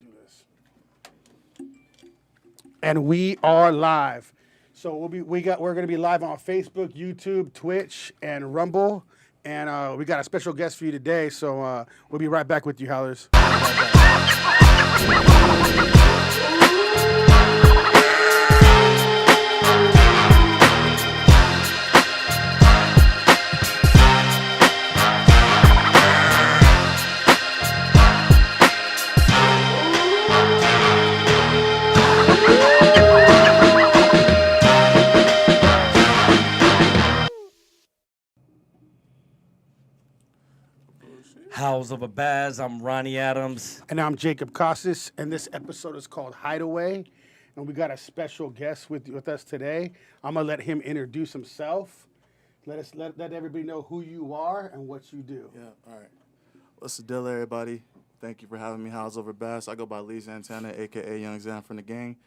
do this. And we are live. So we're gonna be live on Facebook, YouTube, Twitch, and Rumble. And we got a special guest for you today. So we'll be right back with you, Howlers. House of a Baz, I'm Ronnie Adams. And I'm Jacob Costas, and this episode is called Hideaway. And we got a special guest with us today. I'm gonna let him introduce himself. Let everybody know who you are and what you do. Yeah, all right. What's the deal, everybody? Thank you for having me, House Over Bass. I go by Lee Santana, a.k.a. Young Zan from the gang.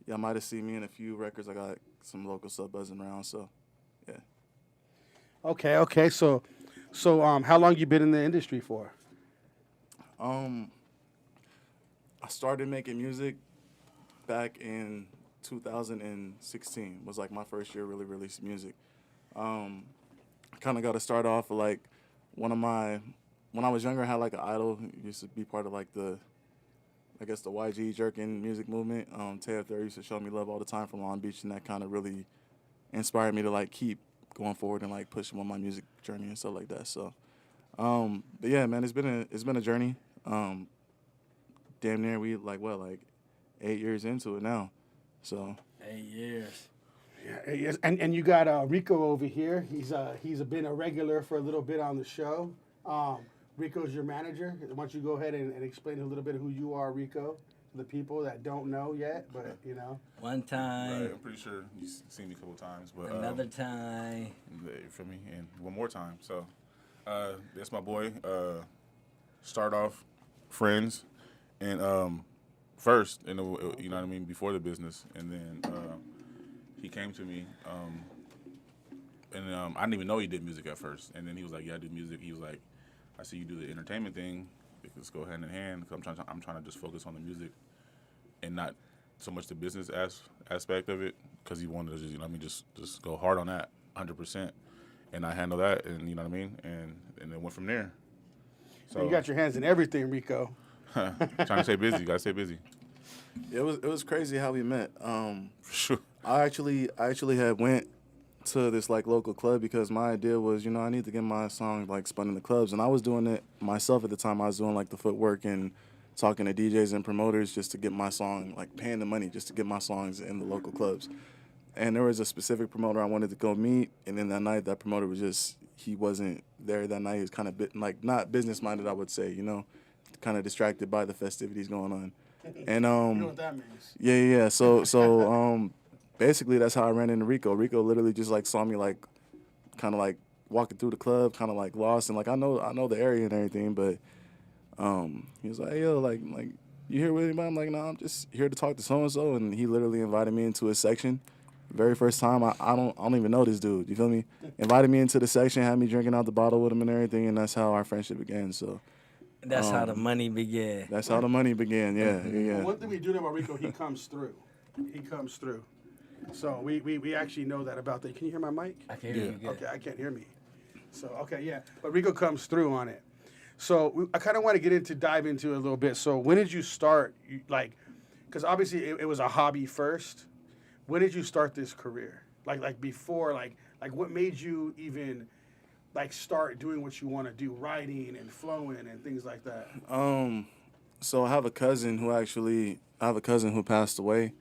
Y'all might have seen me in a few records. I got some local sub buzzing around, so, yeah. Okay. So, how long you been in the industry for? I started making music back in 2016. Was like my first year really releasing music. I kind of got to start off with like when I was younger, I had like an idol. Used to be part of like the YG jerkin music movement. Tay There used to show me love all the time from Long Beach, and that kind of really inspired me to like keep going forward and like pushing on my music journey and stuff like that. So, but yeah, man, it's been a journey. Damn near we like 8 years into it now. So 8 years. Yeah, yes. And you got Rico over here. He's been a regular for a little bit on the show. Rico's your manager. Why don't you go ahead and explain a little bit of who you are, Rico, to the people that don't know yet, but you know. One time. Right, I'm pretty sure you've seen me a couple times, but Another time. you feel me? And one more time. So that's my boy. Start off friends, and first, you know what I mean, before the business, and then he came to me, and I didn't even know he did music at first, and then he was like, "Yeah, I do music." He was like, "I see you do the entertainment thing. Let's go hand in hand." Cause I'm trying to just focus on the music, and not so much the business aspect of it, because he wanted to just go hard on that 100%, and I handle that, and you know what I mean, and it went from there. So You got your hands in everything, Rico. trying to stay busy. Gotta stay busy. it was crazy how we met. For sure. I actually had went to this like local club because my idea was, I need to get my song like spun in the clubs, and I was doing it myself at the time. I was doing like the footwork and talking to DJs and promoters just to get my song, like paying the money just to get my songs in the local clubs. And there was a specific promoter I wanted to go meet, and then that night that promoter he wasn't there that night. He was kind of not business minded, I would say, kind of distracted by the festivities going on. And You know what that means. yeah. So basically that's how I ran into Rico. Rico literally just like saw me like kind of like walking through the club, kind of like lost, and like I know the area and everything, but he was like, "Hey, yo, like you here with anybody?" I'm like, "No, I'm just here to talk to so and so," and he literally invited me into his section. Very first time, I don't even know this dude. You feel me? Invited me into the section, had me drinking out the bottle with him and everything, and that's how our friendship began. So That's how the money began. that's how the money began. Yeah. One thing we do know about Rico, he comes through. So we actually know that about that. Can you hear my mic? I can't hear you good. Okay, I can't hear me. So, okay, yeah. But Rico comes through on it. So I kind of want to dive into it a little bit. So when did you start, because obviously it was a hobby first. When did you start this career? Like before, like what made you even, start doing what you want to do, writing and flowing and things like that? So I have a cousin who passed away.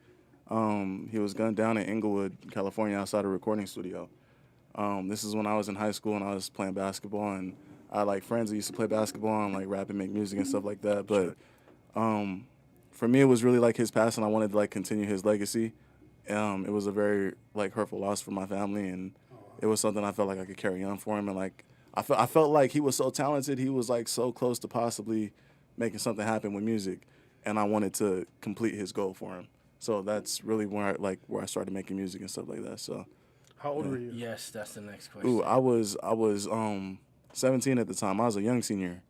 He was gunned down in Inglewood, California, outside a recording studio. This is when I was in high school and I was playing basketball, and I had like friends that used to play basketball and like rap and make music and stuff like that. But for me, it was really like his passing. I wanted to like continue his legacy. It was a very like hurtful loss for my family, and it was something I felt like I could carry on for him. And like I felt like he was so talented. He was like so close to possibly making something happen with music, and I wanted to complete his goal for him. So that's really where I started making music and stuff like that. So How old were you? Yes, that's the next question. I was 17 at the time. I was a young senior.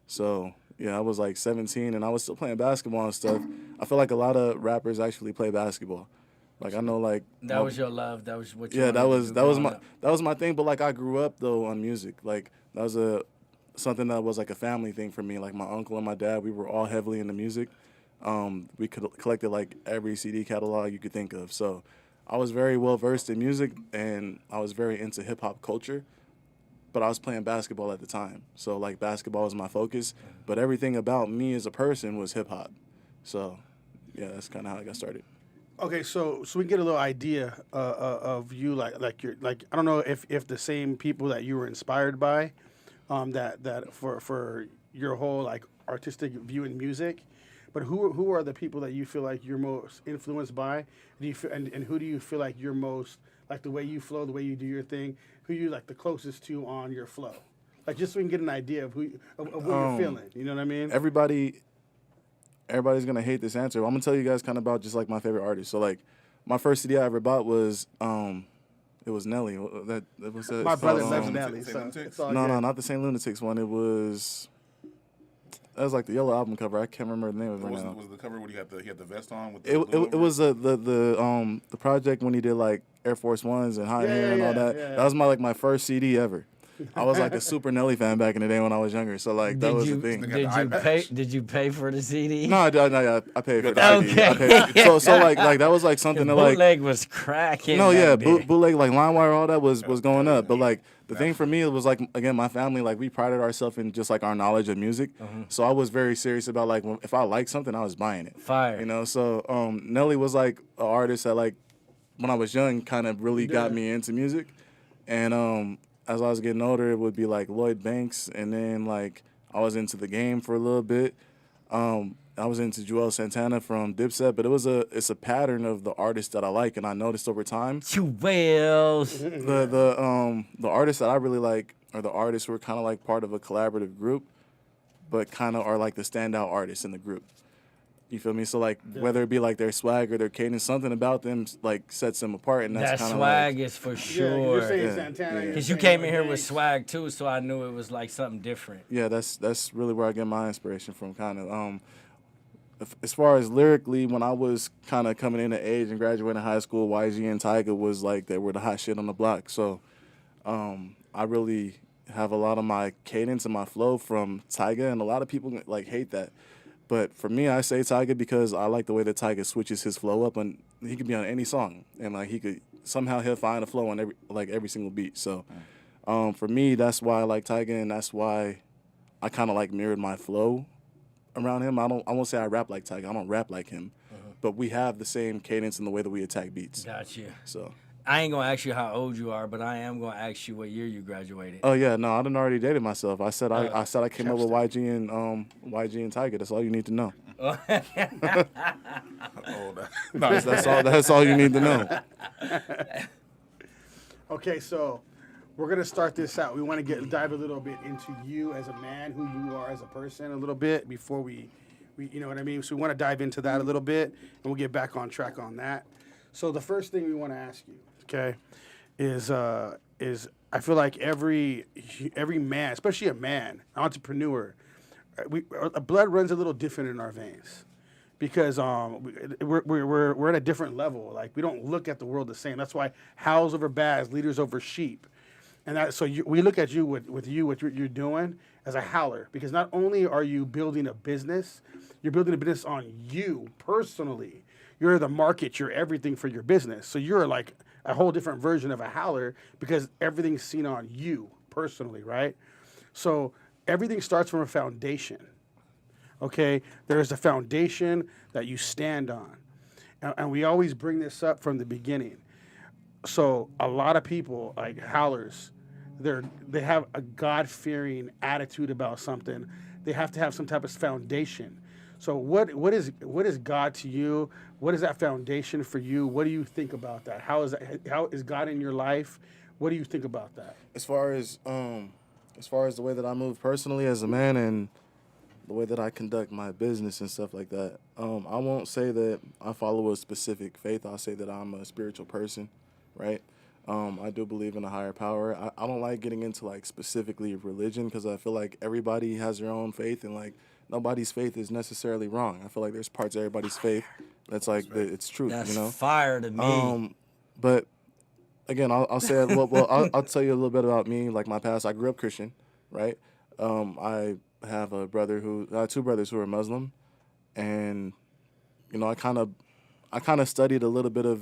So, Yeah, I was like 17, and I was still playing basketball and stuff. I feel like a lot of rappers actually play basketball. Like I know, like That was your love. That was what you yeah, wanted that to was do that was growing my up. that was my thing. But like I grew up though on music. Like that was something that was like a family thing for me. Like my uncle and my dad, we were all heavily into music. We collected like every CD catalog you could think of. So I was very well versed in music, and I was very into hip hop culture. But I was playing basketball at the time, so like basketball was my focus. But everything about me as a person was hip hop. So yeah, that's kind of how I got started. Okay, so we can get a little idea of you, like you're like I don't know if the same people that you were inspired by, that for your whole like artistic view in music, but who are the people that you feel like you're most influenced by? Do you feel, and who do you feel like you're most like the way you flow, the way you do your thing? Who you like the closest to on your flow? Like just so we can get an idea of of what you're feeling. You know what I mean? Everybody's gonna hate this answer. I'm gonna tell you guys kind of about just like my favorite artists. So like, my first CD I ever bought was it was Nelly. That was My brother loves St. Nelly, St. so Lunatics? it's all No, good. no, not the St. Lunatics one. That was like the yellow album cover. I can't remember the name of it right Was, now. was the cover when he had the vest on with the It blue over was the project when he did like Air Force Ones and High Yeah, Air and yeah, all that. yeah. That was my first CD ever. I was like a super Nelly fan back in the day when I was younger. So like that Did was you the thing. They got did the you eye pay patch. did you pay for the CD? No, I paid for the got the CD. I paid. So like that was like something that like Bootleg was cracking. no, yeah, back then. bootleg, like LimeWire, all that was going yeah, up. But yeah. like the thing for me, it was like again, my family, like we prided ourselves in just like our knowledge of music. So I was very serious about like if I liked something, I was buying it. Fire. You know, so Nelly was like an artist that like when I was young, kind of really got me into music, and as I was getting older, it would be like Lloyd Banks, and then like I was into The Game for a little bit. I was into Joel Santana from Dipset, but it's a pattern of the artists that I like, and I noticed over time Jewels. the artists that I really like are the artists who are kind of like part of a collaborative group, but kind of are like the standout artists in the group. You feel me? So like whether it be like their swag or their cadence, something about them like sets them apart, and that's That kind of swag like is for Yeah, 'cause sure. you're saying Yeah. Santana. you're Because you saying came in Lloyd here with Banks. swag too, so I knew it was like something different. yeah, that's really where I get my inspiration from. Kind of as far as lyrically, when I was kind of coming into age and graduating high school, YG and Tyga was like they were the hot shit on the block. So I really have a lot of my cadence and my flow from Tyga, and a lot of people like hate that. But for me, I say Tyga because I like the way that Tyga switches his flow up, and he could be on any song, and like he'll find a flow on every single beat. So for me, that's why I like Tyga, and that's why I kind of like mirrored my flow around him. I won't say I rap like Tyga. I don't rap like him, but we have the same cadence in the way that we attack beats. Got you. So. I ain't gonna ask you how old you are, but I am gonna ask you what year you graduated. Oh yeah, no, I done already dated myself. I said I came up with chapstick. YG and Tyga. That's all you need to know. Oh, no, That's all you need to know. Okay, so we're gonna start this out. We want to dive a little bit into you as a man, who you are as a person, a little bit before we you know what I mean. So we want to dive into that a little bit, and we'll get back on track on that. So the first thing we want to ask you, okay, is I feel like every man, especially a man, an entrepreneur, our blood runs a little different in our veins. Because we're at a different level. Like we don't look at the world the same. That's why howls over bads, leaders over sheep, and we look at you with what you're doing as a howler. Because not only are you building a business, you're building a business on you personally. You're the market. You're everything for your business. So you're like a whole different version of a howler because everything's seen on you personally, right? So everything starts from a foundation. Okay, there is a foundation that you stand on. And we always bring this up from the beginning. So a lot of people, like howlers, they have a God-fearing attitude about something. They have to have some type of foundation. So what is God to you? What is that foundation for you? What do you think about that? How is God in your life? What do you think about that? As far as the way that I move personally as a man and the way that I conduct my business and stuff like that, I won't say that I follow a specific faith. I'll say that I'm a spiritual person, right? I do believe in a higher power. I don't like getting into like specifically religion because I feel like everybody has their own faith and like nobody's faith is necessarily wrong. I feel like there's parts of everybody's faith that's like it's truth, That's you know. fire to me. But again, I'll say I'll tell you a little bit about me, like my past. I grew up Christian, right? I have two brothers who are Muslim, and you know, I kind of studied a little bit of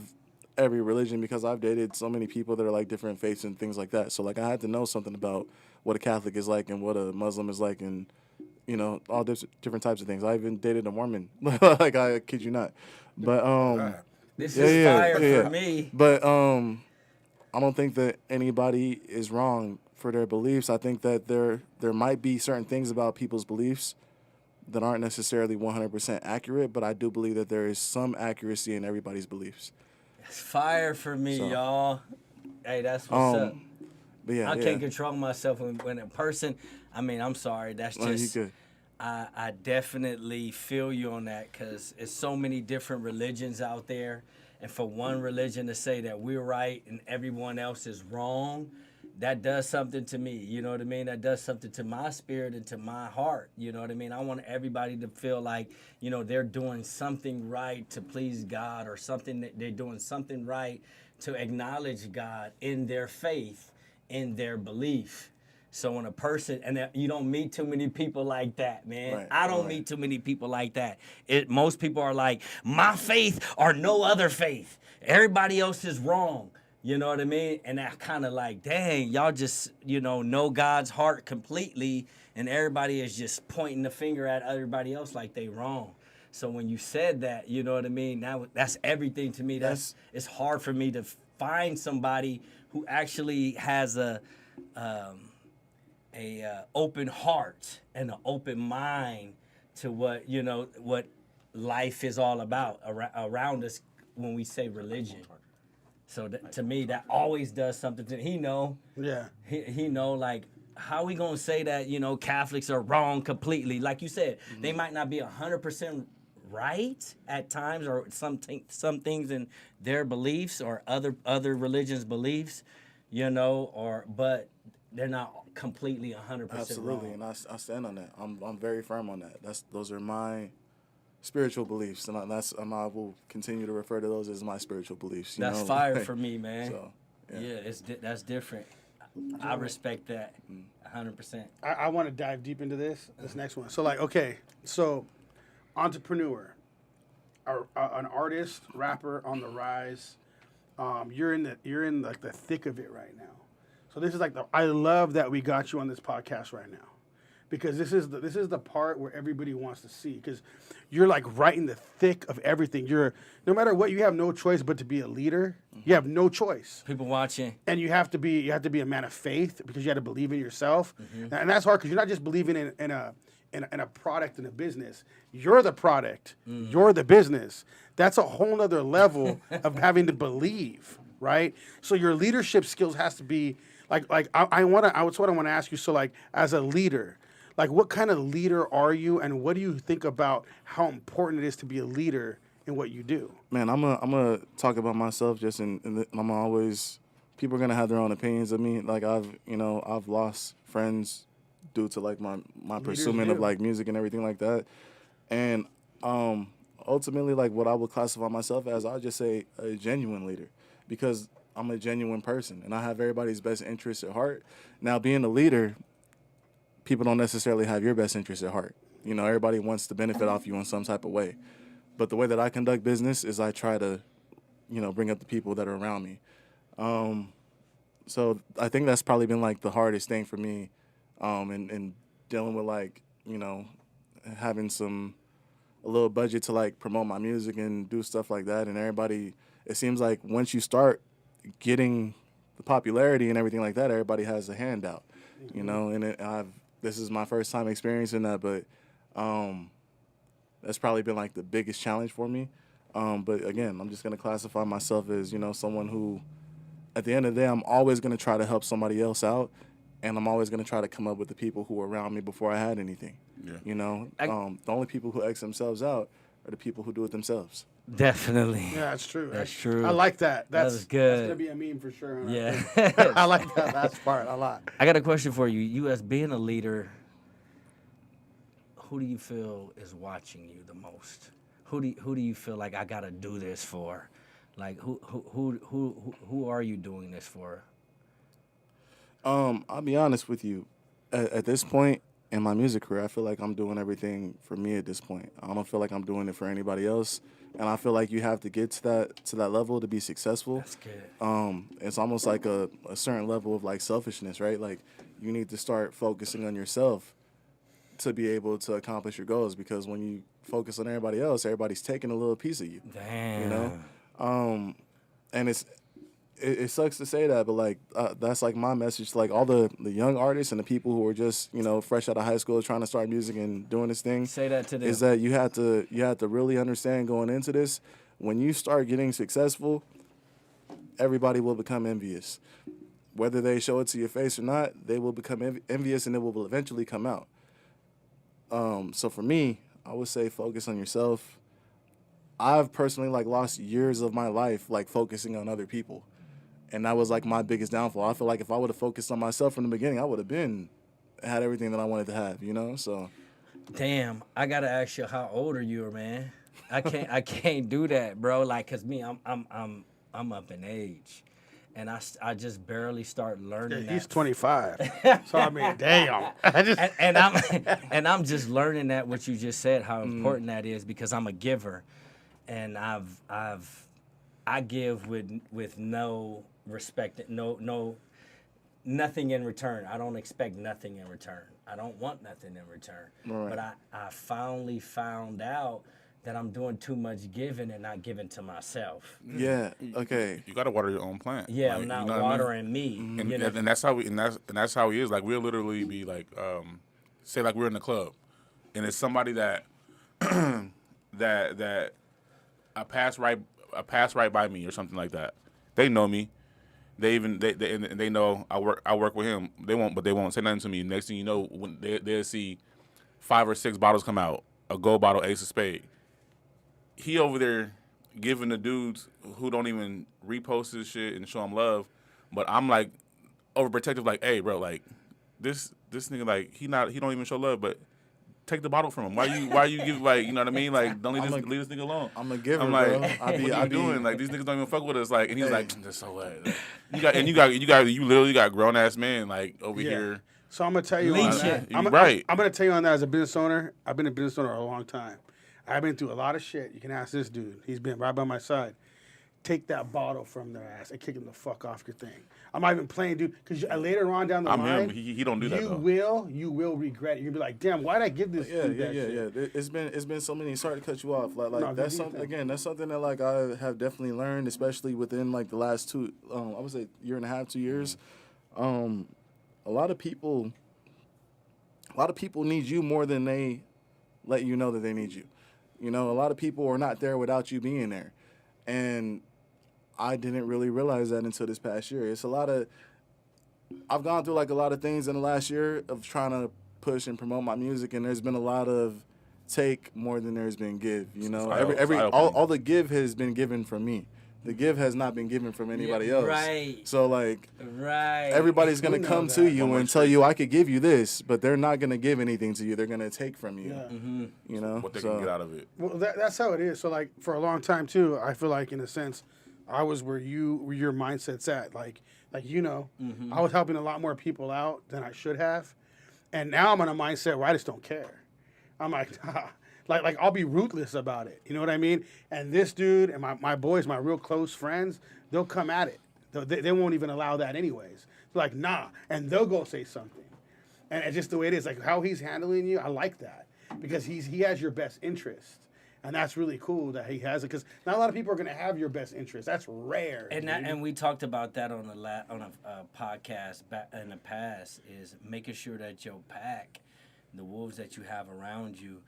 every religion because I've dated so many people that are like different faiths and things like that. So like I had to know something about what a Catholic is like and what a Muslim is like, and you know, all different types of things. I even dated a Mormon, like I kid you not. But This is fire for me. But I don't think that anybody is wrong for their beliefs. I think that there might be certain things about people's beliefs that aren't necessarily 100% accurate, but I do believe that there is some accuracy in everybody's beliefs. It's fire for me, So, y'all. Hey, that's what's up. But yeah, I can't control myself when a person. I mean, I'm sorry. That's No, you just. good. I definitely feel you on that because it's so many different religions out there, and for one religion to say that we're right and everyone else is wrong, that does something to me. You know what I mean? That does something to my spirit and to my heart. You know what I mean? I want everybody to feel like, you know, they're doing something right to please God, or something that they're doing something right to acknowledge God in their faith, in their belief. So when a person, and you don't meet too many people like that, man. Right, I don't meet too many people like that. Most people are like, my faith or no other faith. Everybody else is wrong. You know what I mean? And that kind of like, dang, y'all just, you know God's heart completely, and everybody is just pointing the finger at everybody else like they wrong. So when you said that, you know what I mean? That's everything to me. It's hard for me to find somebody who actually has a open heart and an open mind to what life is all about around us when we say religion. So to me, that always does something to he know. Yeah. He know, like, how we gonna say that, Catholics are wrong completely? Like you said, they might not be 100% right at times, or some things in their beliefs or other religions' beliefs, but they're not completely 100% Absolutely, wrong. and I stand on that. I'm very firm on that. Those are my spiritual beliefs, and I will continue to refer to those as my spiritual beliefs. That's fire for me, man. So, yeah, that's different. I respect that 100%. I want to dive deep into this next one. So okay, so entrepreneur, an artist, rapper on the rise. You're in like the thick of it right now. So this is like I love that we got you on this podcast right now, because this is the part where everybody wants to see, because you're like right in the thick of everything. No matter what, you have no choice but to be a leader. You have no choice. People watching. And you have to be a man of faith, because you have to believe in yourself. And that's hard, because you're not just believing in a product, in a business. You're the product. You're the business. That's a whole nother level of having to believe, right? So your leadership skills has to be that's what I want to ask you. So like, as a leader, like, what kind of leader are you, and what do you think about how important it is to be a leader in what you do? Man, I'm gonna talk about myself just I'm always, people are gonna have their own opinions of me. Like I've lost friends due to like my pursuit of like music and everything like that. And ultimately, like, what I would classify myself as, I'll just say a genuine leader, because I'm a genuine person and I have everybody's best interests at heart. Now, being a leader, people don't necessarily have your best interests at heart. Everybody wants to benefit off you in some type of way. But the way that I conduct business is I try to, bring up the people that are around me. So I think that's probably been like the hardest thing for me, in dealing with like, having a little budget to like promote my music and do stuff like that. And everybody, it seems like once you start getting the popularity and everything like that, everybody has a handout, and this is my first time experiencing that, but that's probably been like the biggest challenge for me. But again, I'm just going to classify myself as, someone who, at the end of the day, I'm always going to try to help somebody else out, and I'm always going to try to come up with the people who were around me before I had anything. Yeah. The only people who X themselves out are the people who do it themselves. Definitely. Yeah, that's true. That's true. I like that. That's good. That's gonna be a meme for sure. Yeah. I like that part a lot. I got a question for you. You, as being a leader, who do you feel is watching you the most? Who do you feel like I gotta do this for? Like who are you doing this for? I'll be honest with you. At this point in my music career, I feel like I'm doing everything for me at this point. I don't feel like I'm doing it for anybody else. And I feel like you have to get to that level to be successful. That's good. It's almost like a certain level of like selfishness, right? Like you need to start focusing on yourself to be able to accomplish your goals, because when you focus on everybody else, everybody's taking a little piece of you. Damn. You know? And it sucks to say that, but like that's like my message to like all the young artists and the people who are just, you know, fresh out of high school trying to start music and doing this thing. Say that to them. Is that you have to really understand going into this, when you start getting successful, everybody will become envious. Whether they show it to your face or not, they will become envious, and it will eventually come out. So for me, I would say focus on yourself. I've personally like lost years of my life like focusing on other people. And that was like my biggest downfall. I feel like if I would have focused on myself from the beginning, I would have had everything that I wanted to have, you know? So Damn, I gotta ask you, how old are you, man? I can't do that, bro. Like, cause me, I'm up in age, and I just barely start learning. He's that. 25. So I mean, damn. I just and I'm just learning that what you just said, how important that is, because I'm a giver, and I give with no respect, nothing in return. I don't expect nothing in return. I don't want nothing in return. Right. But I finally found out that I'm doing too much giving and not giving to myself. yeah, okay. You gotta water your own plant. Yeah, Like, I'm not you know what I mean? watering me. And, you know? and that's how that's how he is. Like we'll literally be like, say like we're in the club, and it's somebody that that I pass right by me or something like that. They know me. They know I work with him. They won't say nothing to me. Next thing you know, when they'll see 5 or 6 bottles come out, a gold bottle, ace of spade. He over there giving the dudes who don't even repost his shit and show him love, but I'm like overprotective, like, hey, bro, like this nigga, like he don't even show love, but take the bottle from him. Why you give, like, you know what I mean? Like, don't leave this nigga alone. I'm a giver, I'm like, bro. what are you doing? Like, these niggas don't even fuck with us. Like, and he's like, that's so what? Like, you literally got grown ass men like over here. So I'm gonna tell you on Leech that. it. I'm gonna tell you on that as a business owner. I've been a business owner a long time. I've been through a lot of shit. You can ask this dude. He's been right by my side. Take that bottle from their ass and kick him the fuck off your thing. I'm not even playing, dude, because later on down the I'm line, him. He don't do that, though. You will regret it. You'll be like, damn, why'd I give this dude that shit? Yeah. It's been so many. Sorry to cut you off. Like No, that's do your something. thing. Again, that's something that like I have definitely learned, especially within like the last 2, I would say year and a half, 2 years. A lot of people need you more than they let you know that they need you. You know, a lot of people are not there without you being there, and I didn't really realize that until this past year. I've gone through like a lot of things in the last year of trying to push and promote my music, and there's been a lot of take more than there's been give. You know, all the give has been given from me. The give has not been given from anybody else. Right. So like, Right. everybody's gonna We know come that. to you and tell you I could give you this, but they're not gonna give anything to you. They're gonna take from you. Yeah. You know, What they so, can get out of it. Well, that's how it is. So, like, for a long time, too, I feel like, in a sense, I was where your mindset's at. Like you know, I was helping a lot more people out than I should have. And now I'm in a mindset where I just don't care. I'm like, like I'll be ruthless about it. You know what I mean? And this dude and my boys, my real close friends, they'll come at it. They won't even allow that anyways. They're like, nah. And they'll go say something. And it's just the way it is. Like, how he's handling you, I like that. Because he has your best interest. And that's really cool that he has it, because not a lot of people are going to have your best interest. That's rare. And we talked about that on a podcast in the past, is making sure that your pack, the wolves that you have around you,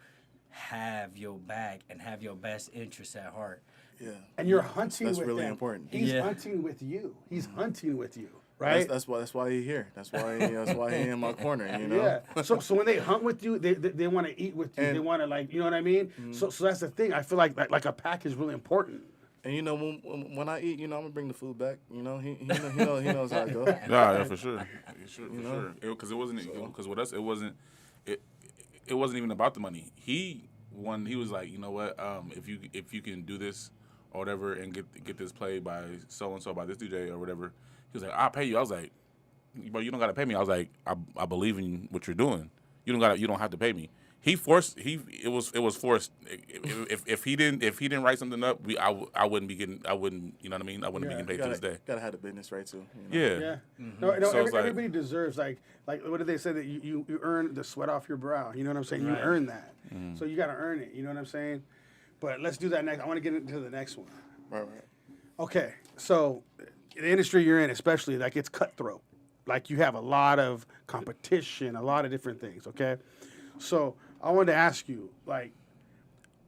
have your back and have your best interests at heart. yeah. And you're hunting That's with really them. important. He's Yeah. hunting with you. He's hunting with you, right? That's why he's here. That's why he in my corner. You know. Yeah. So when they hunt with you, they want to eat with you. And- They want to, like, you know what I mean? So that's the thing. I feel like a pack is really important. And you know, when I eat, you know, I'm gonna bring the food back. You know, he knows how it go. Yeah, for sure, for sure. Because it wasn't, because with us, it it wasn't even about the money. He was like, you know what? If you can do this or whatever and get this played by so and so by this DJ or whatever, he was like, I'll pay you. I was like, bro, you don't gotta pay me. I was like, I believe in what you're doing. You don't have to pay me. It was forced. If he didn't write something up, I wouldn't be getting, I wouldn't, you know what I mean? I wouldn't be getting paid to this day. Gotta have the business right too. You know? Yeah. Yeah. Mm-hmm. No, So it's like- everybody deserves like what did they say that you earn the sweat off your brow? You know what I'm saying? You Right. earn that, so you got to earn it. You know what I'm saying? But let's do that next. I want to get into the next one. Right. Okay, so the industry you're in, especially like it's cutthroat. Like you have a lot of competition, a lot of different things. Okay, so I wanted to ask you, like,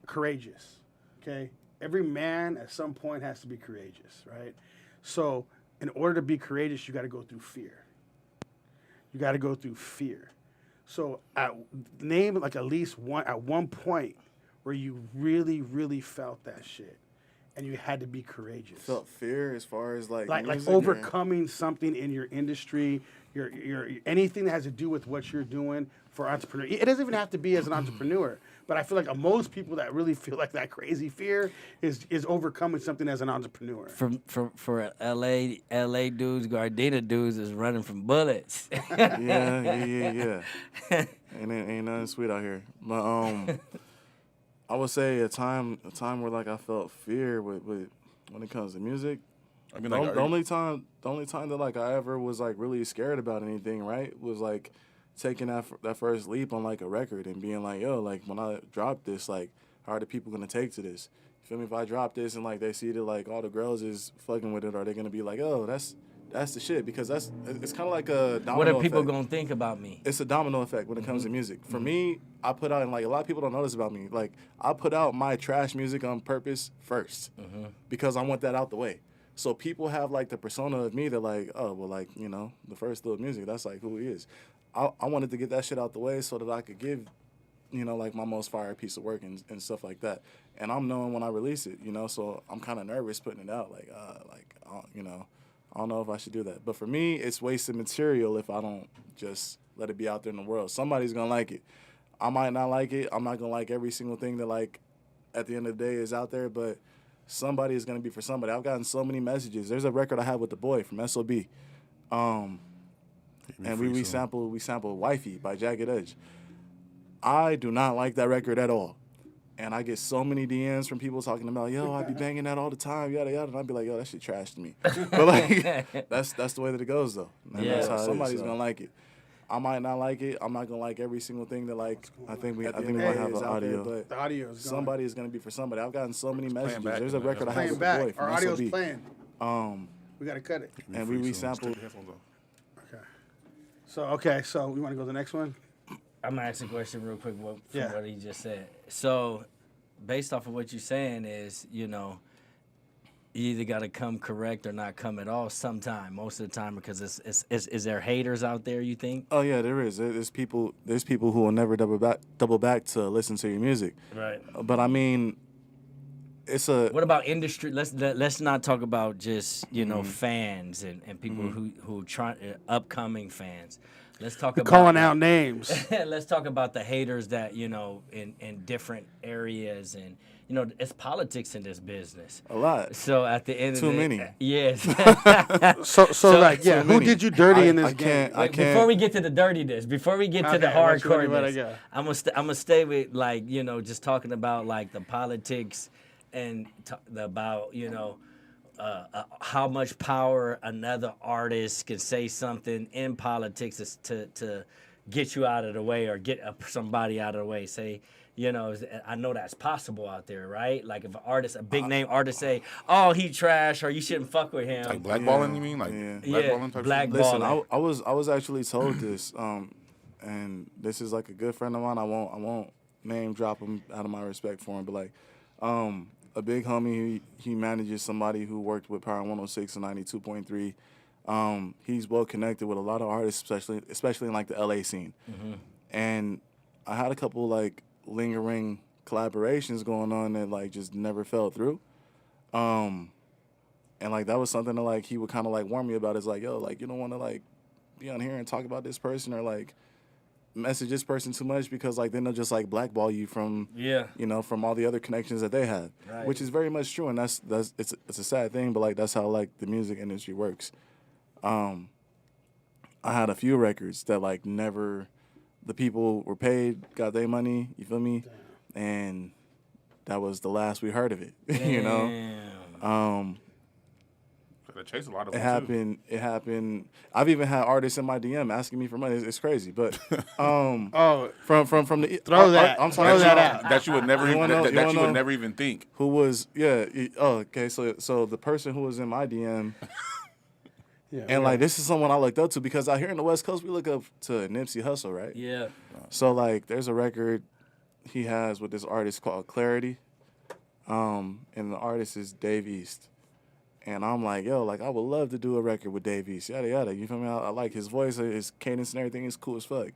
courageous. Okay, every man at some point has to be courageous, right? So in order to be courageous, you got to go through fear. You got to go through fear. So name like at least one point where you really, really felt that shit, and you had to be courageous. Felt fear as far as like like music or- overcoming something in your industry, your anything that has to do with what you're doing for entrepreneur. It doesn't even have to be as an entrepreneur, but I feel like most people that really feel like that crazy fear is overcoming something as an entrepreneur. For LA dudes, Gardena dudes is running from bullets. Yeah. Ain't nothing sweet out here. But I would say a time where like I felt fear with when it comes to music. I mean, The like, only time that like I ever was like really scared about anything, right, was like taking that first leap on like a record and being like, yo, like when I drop this, like how are the people gonna take to this? You feel me? If I drop this and like they see that like all the girls is fucking with it, are they gonna be like, oh, that's the shit? Because it's kind of like a domino What are people effect. gonna think about me? It's a domino effect when it comes to music. For me, I put out, and like a lot of people don't know this about me, like I put out my trash music on purpose first because I want that out the way. So people have like the persona of me that like, oh, well, like, you know, the first little music, that's like who he is. I wanted to get that shit out the way so that I could give, you know, like my most fire piece of work and stuff like that. And I'm knowing when I release it, you know, so I'm kind of nervous putting it out. Like, you know, I don't know if I should do that. But for me, it's wasted material if I don't just let it be out there in the world. Somebody's going to like it. I might not like it. I'm not going to like every single thing that, like, at the end of the day is out there, but somebody is going to be for somebody. I've gotten so many messages. There's a record I have with The Boy from S.O.B. And we sampled Wifey by Jagged Edge. I do not like that record at all. And I get so many DMs from people talking about, yo, I be banging that all the time, yada, yada. And I'd be like, yo, that shit trash to me. But, like, that's the way that it goes, though. And Yeah. that's how So somebody's going to like it. I might not like it. I'm not going to like every single thing that, like, I think we might have an audio. But The audio is going. somebody is going to be for somebody. I've gotten so many messages. back. There's a record I have Playing with The Boy back. from Our audio's S.O.B. playing. We got to cut it. And we sampled. Okay. So we want to go to the next one? I'm gonna ask a question real quick from Yeah. what he just said. So, based off of what you're saying is, you know, you either got to come correct or not come at all sometime, most of the time, because is there haters out there, you think? Oh yeah, there is. There's people who will never double back to listen to your music. Right. But I mean, it's a What about industry? Let's not talk about just, you know, fans and people who try upcoming fans. Let's talk about Calling out names. let's talk about the haters that, you know, in different areas, and you know, it's politics in this business. a lot. So at the end Too of the many. yes. So like, yeah, too who many. did you dirty in this I game? can't. Before we get to the dirtiness, before we get to the Okay, what you wanna hardcore, go? I'm gonna stay with, like, you know, just talking about like the politics and about, you know, how much power another artist can say something in politics is to get you out of the way or get somebody out of the way. Say, you know, I know that's possible out there, right? Like if an artist, a big name artist, say, "Oh, he trash," or "You shouldn't fuck with him." Like blackballing, you mean? Like Yeah. blackballing type black- shit? Listen, Balling. I was actually told this, and this is like a good friend of mine. I won't name drop him out of my respect for him, but like, a big homie, he manages somebody who worked with Power 106 and 92.3. He's well connected with a lot of artists, especially in like the LA scene. And I had a couple like lingering collaborations going on that like just never fell through. And like that was something that like he would kind of like warn me about. Is like, yo, like you don't want to like be on here and talk about this person, or like message this person too much because like then they'll just like blackball you from Yeah. you know, from all the other connections that they have, Right. which is very much true, and that's it's a sad thing, but like that's how like the music industry works. I had a few records that like never, the people were paid, got their money, you feel me, and that was the last we heard of it, you know. Damn. They chase a lot of It them happened. It happened. I've even had artists in my DM asking me for money. It's crazy, but Oh, from the Throw that- I'm throw talking that about out. that you would never You even, wanna know- that you you wanna would know? never even think. who was okay. So the person who was in my DM yeah. and like this is someone I looked up to because out here in the West Coast we look up to Nipsey Hussle, right? Yeah. So like there's a record he has with this artist called Clarity, and the artist is Dave East. And I'm like, yo, like I would love to do a record with Dave East, yada yada. You feel me? I like his voice, his cadence and everything is cool as fuck.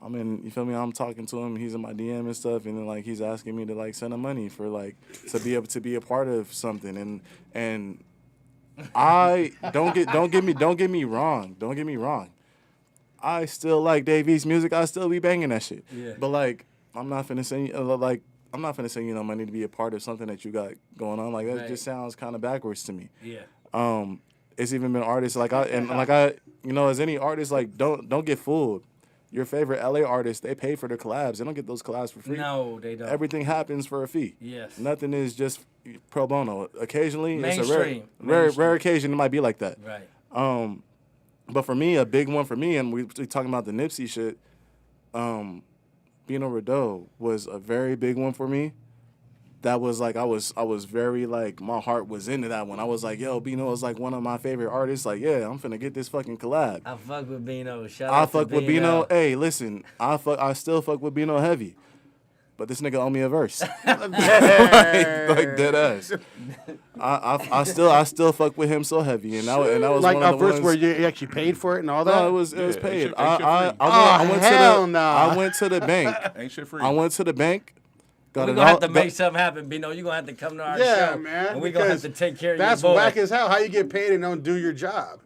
You feel me? I'm talking to him, he's in my DM and stuff, and then like he's asking me to like send him money for like to be able to be a part of something. And I don't get me wrong. I still like Dave East music. I still be banging that shit. Yeah. But like I'm not finna send you I'm not finna send you no money to be a part of something that you got going on. Like that Right. just sounds kind of backwards to me. Yeah. It's even been artists as any artist, like don't get fooled. Your favorite LA artists, they pay for their collabs. They don't get those collabs for free. No, they don't. Everything happens for a fee. Yes. Nothing is just pro bono. Occasionally, it's a Mainstream. rare occasion. It might be like that. Right. But for me, a big one for me, and we talking about the Nipsey shit. Bino Rideau was a very big one for me. That was like I was very like my heart was into that one. I was like, yo, Bino is like one of my favorite artists. Like, yeah, I'm finna get this fucking collab. I fuck with Bino. Shout I out fuck to with Bino. Hey, listen, I still fuck with Bino heavy. But this nigga owe me a verse. like dead ass. I still fuck with him so heavy, and that was like one of a the verse ones. where you actually paid for it and all that. No, it was Yeah, paid. ain't shit I free. went hell to the nah. I went to the bank. Ain't shit free. I went to the bank. Got We're it gonna all. have to make something happen, Bino. You're gonna have to come to our Yeah, show. man. And we're gonna have to because take care of that's your boy. whack as hell. How you get paid and don't do your job?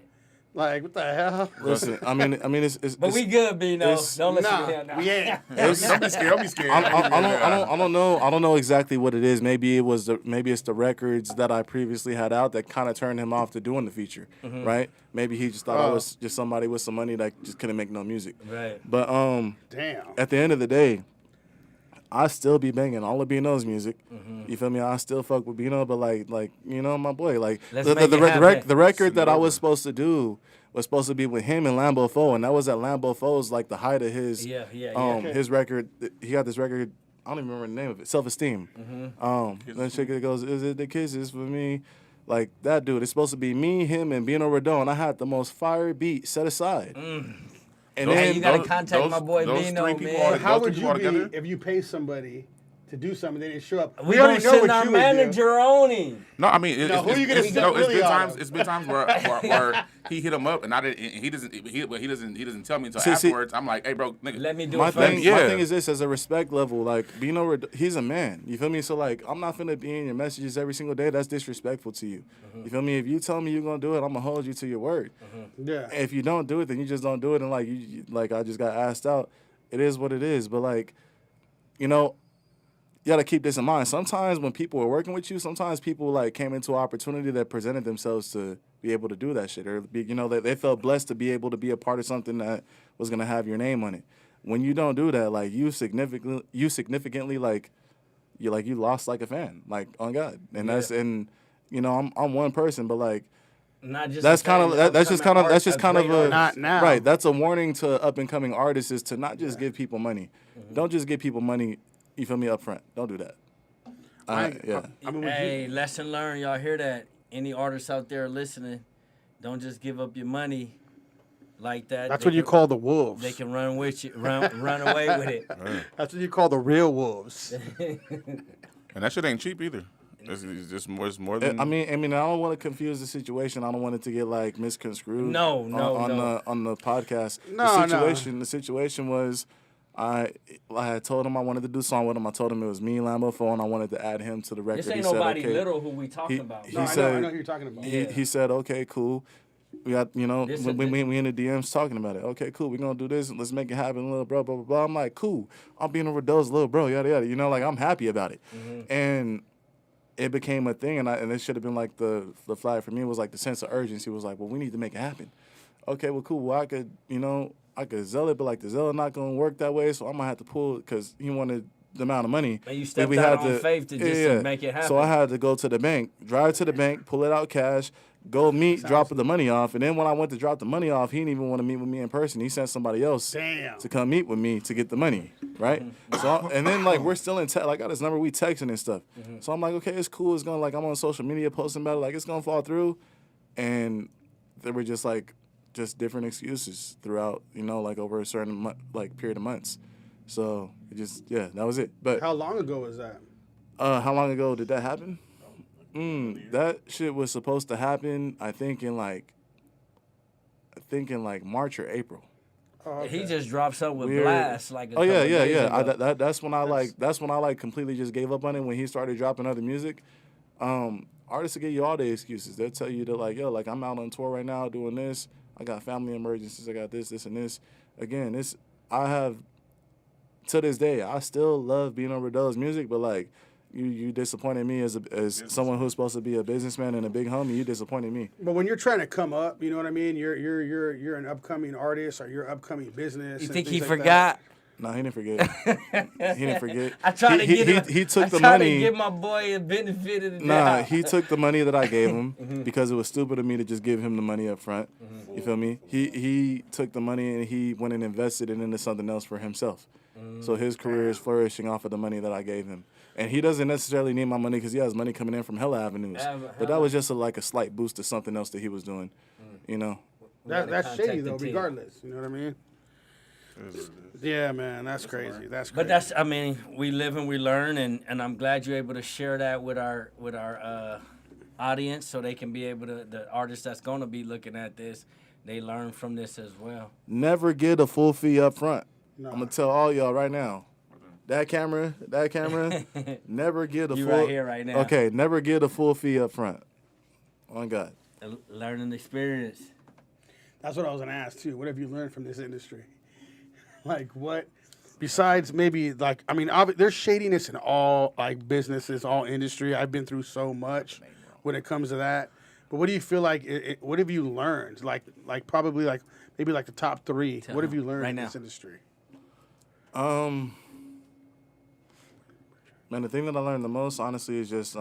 Like what the hell? Listen, I mean, it's. But we good, Bino. it's- Don't listen to Nah, him now. we ain't. Don't be scared. Don't be scared. I don't know. I don't know exactly what it is. Maybe it's the records that I previously had out that kind of turned him off to doing the feature, right? Maybe he just thought I was just somebody with some money that just couldn't make no music. Right. But Damn. at the end of the day, I still be banging all of Bino's music. Mm-hmm. You feel me? I still fuck with Bino, but like you know, my boy, like Let's the make it happen. the record that I was supposed to do was supposed to be with him and Lambeau Foe, and that was at Lambeau Foe's like the height of his his record. He got this record. I don't even remember the name of it. Self Esteem. That shit that goes, is it the kisses for me? Like that dude. It's supposed to be me, him, and Bino Rideau, and I had the most fire beat set aside. And Hey, then you gotta contact my boy those Bino, three people man. are- How those would three you people all be together? if you pay somebody to do something they didn't show up? We gonna send our you would do. manager on him. No, I mean, No, who you gonna it's, send no, it's really been on times. him? It's been times where he hit him up and I didn't. He doesn't tell me until See- afterwards. I'm like, hey, bro, nigga. Let me do My it first. thing, Yeah. my thing is this: as a respect level, like Bino, he's a man. You feel me? So like, I'm not finna be in your messages every single day. That's disrespectful to you. You feel me? If you tell me you're gonna do it, I'm gonna hold you to your word. Yeah. If you don't do it, then you just don't do it. And like like I just got asked out. It is what it is. But like, you know, you gotta keep this in mind. Sometimes when people are working with you, sometimes people like came into an opportunity that presented themselves to be able to do that shit, or be, you know, they felt blessed to be able to be a part of something that was gonna have your name on it. When you don't do that, like you significantly like you lost like a fan, like on God, and that's and you know I'm one person, but like. Not just That's a fan, that's just kind of a great artist. Not now. right. That's a warning to up and coming artists is to not just give people money. Don't just give people money. You feel me up front. Don't do that. Yeah. I mean, would Hey, you, lesson learned. Y'all hear that? Any artists out there listening, don't just give up your money like that. that's They what you can- call the wolves. They can run with you, run away with it. That's what you call the real wolves. And that shit ain't cheap either. It's just more. It's more than. I mean, I don't want to confuse the situation. I don't want it to get like misconstrued. No, on the podcast. No, The situation was, I had told him I wanted to do a song with him. I told him it was me, Lambeau Foe, and I wanted to add him to the record. This ain't He nobody said, okay. little who we talking about. He No, I said- know who you're talking about. He said, okay, cool. We got, you know, This- we in the DMs talking about it. Okay, cool. We're going to do this. Let's make it happen, little bro, blah, blah, blah. I'm like, cool. I'm being over Doe's little bro, yada, yada. You know, like, I'm happy about it. And it became a thing, and it should have been like the flag for me was like the sense of urgency was like, well, we need to make it happen. Okay, well, cool. Well, I could sell it, but like the Zella not going to work that way, so I'm going to have to pull it because he wanted the amount of money. And you stepped out on faith to just to make it happen. So I had to go to the bank, drive to the bank, pull it out cash, go meet, drop the money off. And then when I went to drop the money off, he didn't even want to meet with me in person. He sent somebody else to come meet with me to get the money, right? And then, like, we're still in like, I got his number, we texting and stuff. So I'm like, okay, it's cool. It's going to, like, I'm on social media posting about it. Like, it's going to fall through. And there were just, like, different excuses throughout, you know, like, over a certain, period of months. So, that was it. But How long ago was that? how long ago did that happen? That shit was supposed to happen, I think in March or April. Oh, okay. He just dropped something with Weird. Blast like a Oh yeah, couple yeah, days yeah. ago. That's when I completely just gave up on it when he started dropping other music. Artists will give you all the excuses. They'll tell you that like, yo, like I'm out on tour right now doing this. I got family emergencies. I got this, and this. Again, I have to this day. I still love being on Riddell's music, but like. You disappointed me as someone who's supposed to be a businessman and a big homie. You disappointed me. But when you're trying to come up, you know what I mean. You're an upcoming artist or you're an upcoming business. You and think things he like forgot? No, he didn't forget. He didn't forget. I tried to get him. He took I the tried money. to give my boy a benefit of the Nah, doubt. he took the money that I gave him because it was stupid of me to just give him the money up front. You feel me? He took the money and he went and invested it into something else for himself. So his career is flourishing off of the money that I gave him. And he doesn't necessarily need my money because he has money coming in from hella avenues. But that was just like a slight boost to something else that he was doing, you know? That's shady contact though, the team. regardless. You know what I mean? Yeah, man, that's crazy. That's But crazy. I mean, we live and we learn, and I'm glad you're able to share that with our audience, so they can be able to, the artists that's gonna be looking at this, they learn from this as well. Never get a full fee up front. No. I'm going to tell all y'all right now. That camera, never get a You full. right here, right now. Okay, never get a full fee up front. Oh, God. A learning experience. That's what I was gonna ask too. What have you learned from this industry? Like what? Besides maybe like I mean, there's shadiness in all like businesses, all industry. I've been through so much when it comes to that. But what do you feel like? What have you learned? Like probably like maybe like the top three. What have you learned right in now. this industry? Man, the thing that I learned the most, honestly, is just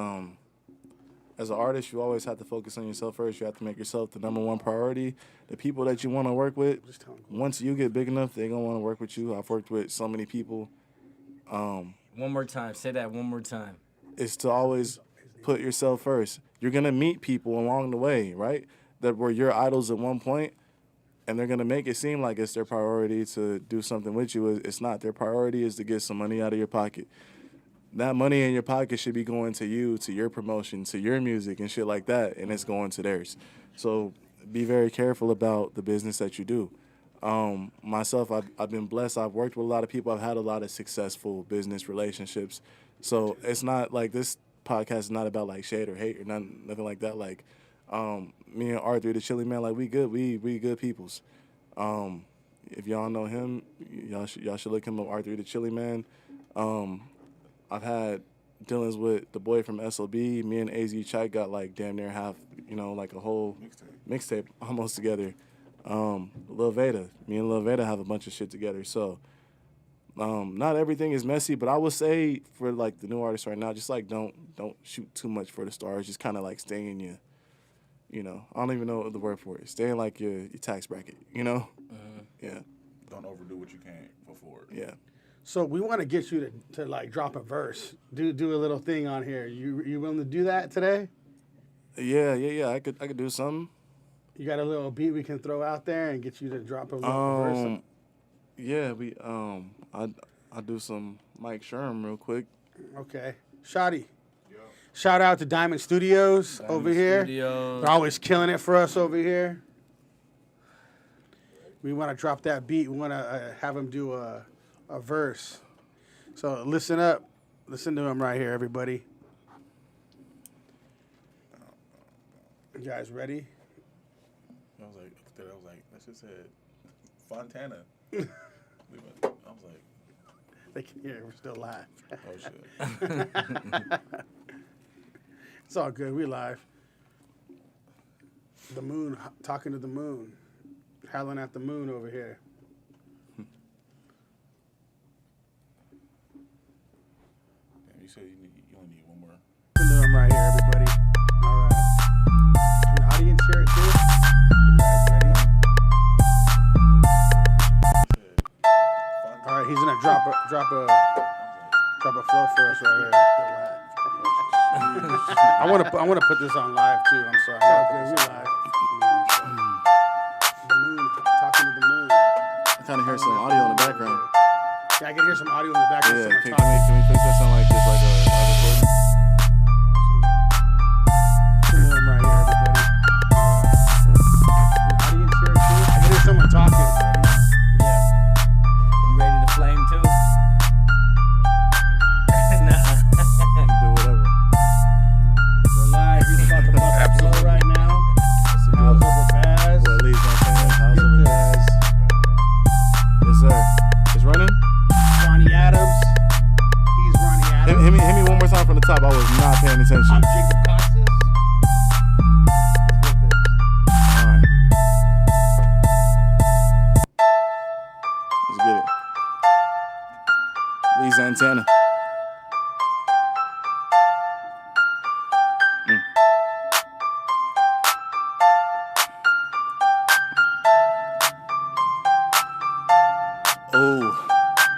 as an artist, you always have to focus on yourself first. You have to make yourself the number one priority. The people that you want to work with, Just tell 'em. once you get big enough, they're going to want to work with you. I've worked with so many people. One more time. Say that one more time. Is to always put yourself first. You're going to meet people along the way, right, that were your idols at one point, and they're going to make it seem like it's their priority to do something with you. It's not. Their priority is to get some money out of your pocket. That money in your pocket should be going to you, to your promotion, to your music and shit like that, and it's going to theirs. So be very careful about the business that you do. Myself, I've been blessed. I've worked with a lot of people. I've had a lot of successful business relationships. So it's not like this podcast is not about like shade or hate or nothing like that. Like me and Arthur, the Chili Man, like we good. We good peoples. If y'all know him, y'all should look him up. Arthur, the Chili Man. I've had dealings with the boy from SOB. Me and AZ Chike got like damn near half, like a whole mixtape almost together. Lil Veda. Me and Lil Veda have a bunch of shit together. So not everything is messy, but I would say for like the new artists right now, just like don't shoot too much for the stars. Just kind of like stay in your, I don't even know the word for it. Stay in like your tax bracket, Yeah. Don't overdo what you can't afford. Yeah. So we want to get you to like drop a verse, do a little thing on here. You willing to do that today? Yeah. I could do something. You got a little beat we can throw out there and get you to drop a little verse. Yeah, I do some Mike Sherm real quick. Okay, Shotty. Shout out to Diamond Studios over here. Studios. They're always killing it for us over here. We want to drop that beat. We want to have him do a verse. So listen up. Listen to him right here, everybody. You guys ready? I was like, that shit said Fontana. I was like, They can hear we're still live. oh shit. It's all good. We live. The moon, talking to the moon, howling at the moon over here. Damn, you said you only need one more. I'm right here, everybody. All right. Can the audience hear it too? You guys ready? All right, he's gonna drop a flow for us right here. I want to put this on live too. I'm sorry. It's all good. We're live. The moon, talking to the moon. I kind of hear some audio in the background. Yeah, I can hear some audio in the background. Yeah, Someone can talking. we fix that sound like this, like a live recording? I'm right here, everybody. The audience here too. I can hear someone talking. Yeah. You ready to flame too? Nah. Do whatever. We're live. He's about to bust the flow right now. That's the How's deal. over Baz? Boy, Lee's on fan. How's Get over this. guys? Yes, sir. It's running? Ronnie Adams. He's Ronnie Adams. Hit me one more time from the top. I was not paying attention. I'm Jacob Costas. Let's get this. All right. Let's get it. Lee's antenna.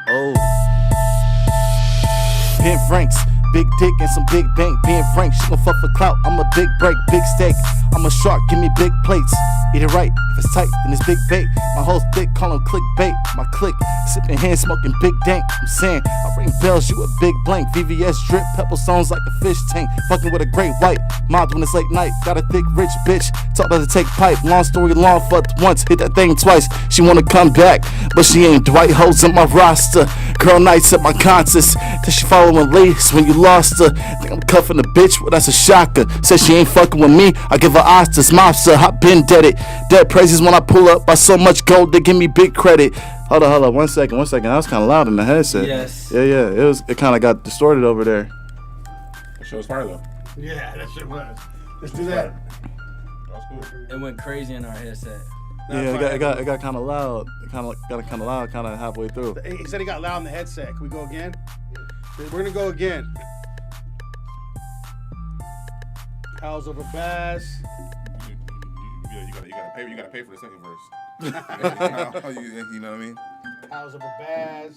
Oh. Ben Franks, big dick and some big bank. Being frank, she gon' fuck for clout. I'm a big break, big steak. I'm a shark, give me big plates. Eat it right, if it's tight, then it's big bait. My whole thick, call 'em clickbait. My click, sipping hand, smoking big dank. I'm saying, I ring bells, you a big blank. VVS drip, pepper stones like a fish tank. Fucking with a great white, mobbed when it's late night. Got a thick, rich bitch, taught her to take pipe. Long story long, fucked once, hit that thing twice. She wanna come back, but she ain't Dwight. Hoes in my roster, girl nights at my concerts. Till she following leads when you lost her. Think I'm cuffing a bitch, well that's a shocker. Said she ain't fucking with me, I give her Oscars. Mobster, I been dead it. Dead praises when I pull up by so much gold, they give me big credit. Hold on, 1 second. That was kind of loud in the headset. Yes. Yeah, it kind of got distorted over there. That shit was fire though. Yeah, that shit was. Let's do that. That was cool. It went crazy in our headset. Yeah, it got kind of loud. It got kind of loud, kind of halfway through. He said he got loud in the headset. Can we go again? We're gonna go again. How's over Baz? You gotta pay for the second verse. You know what I mean? How's over Baz?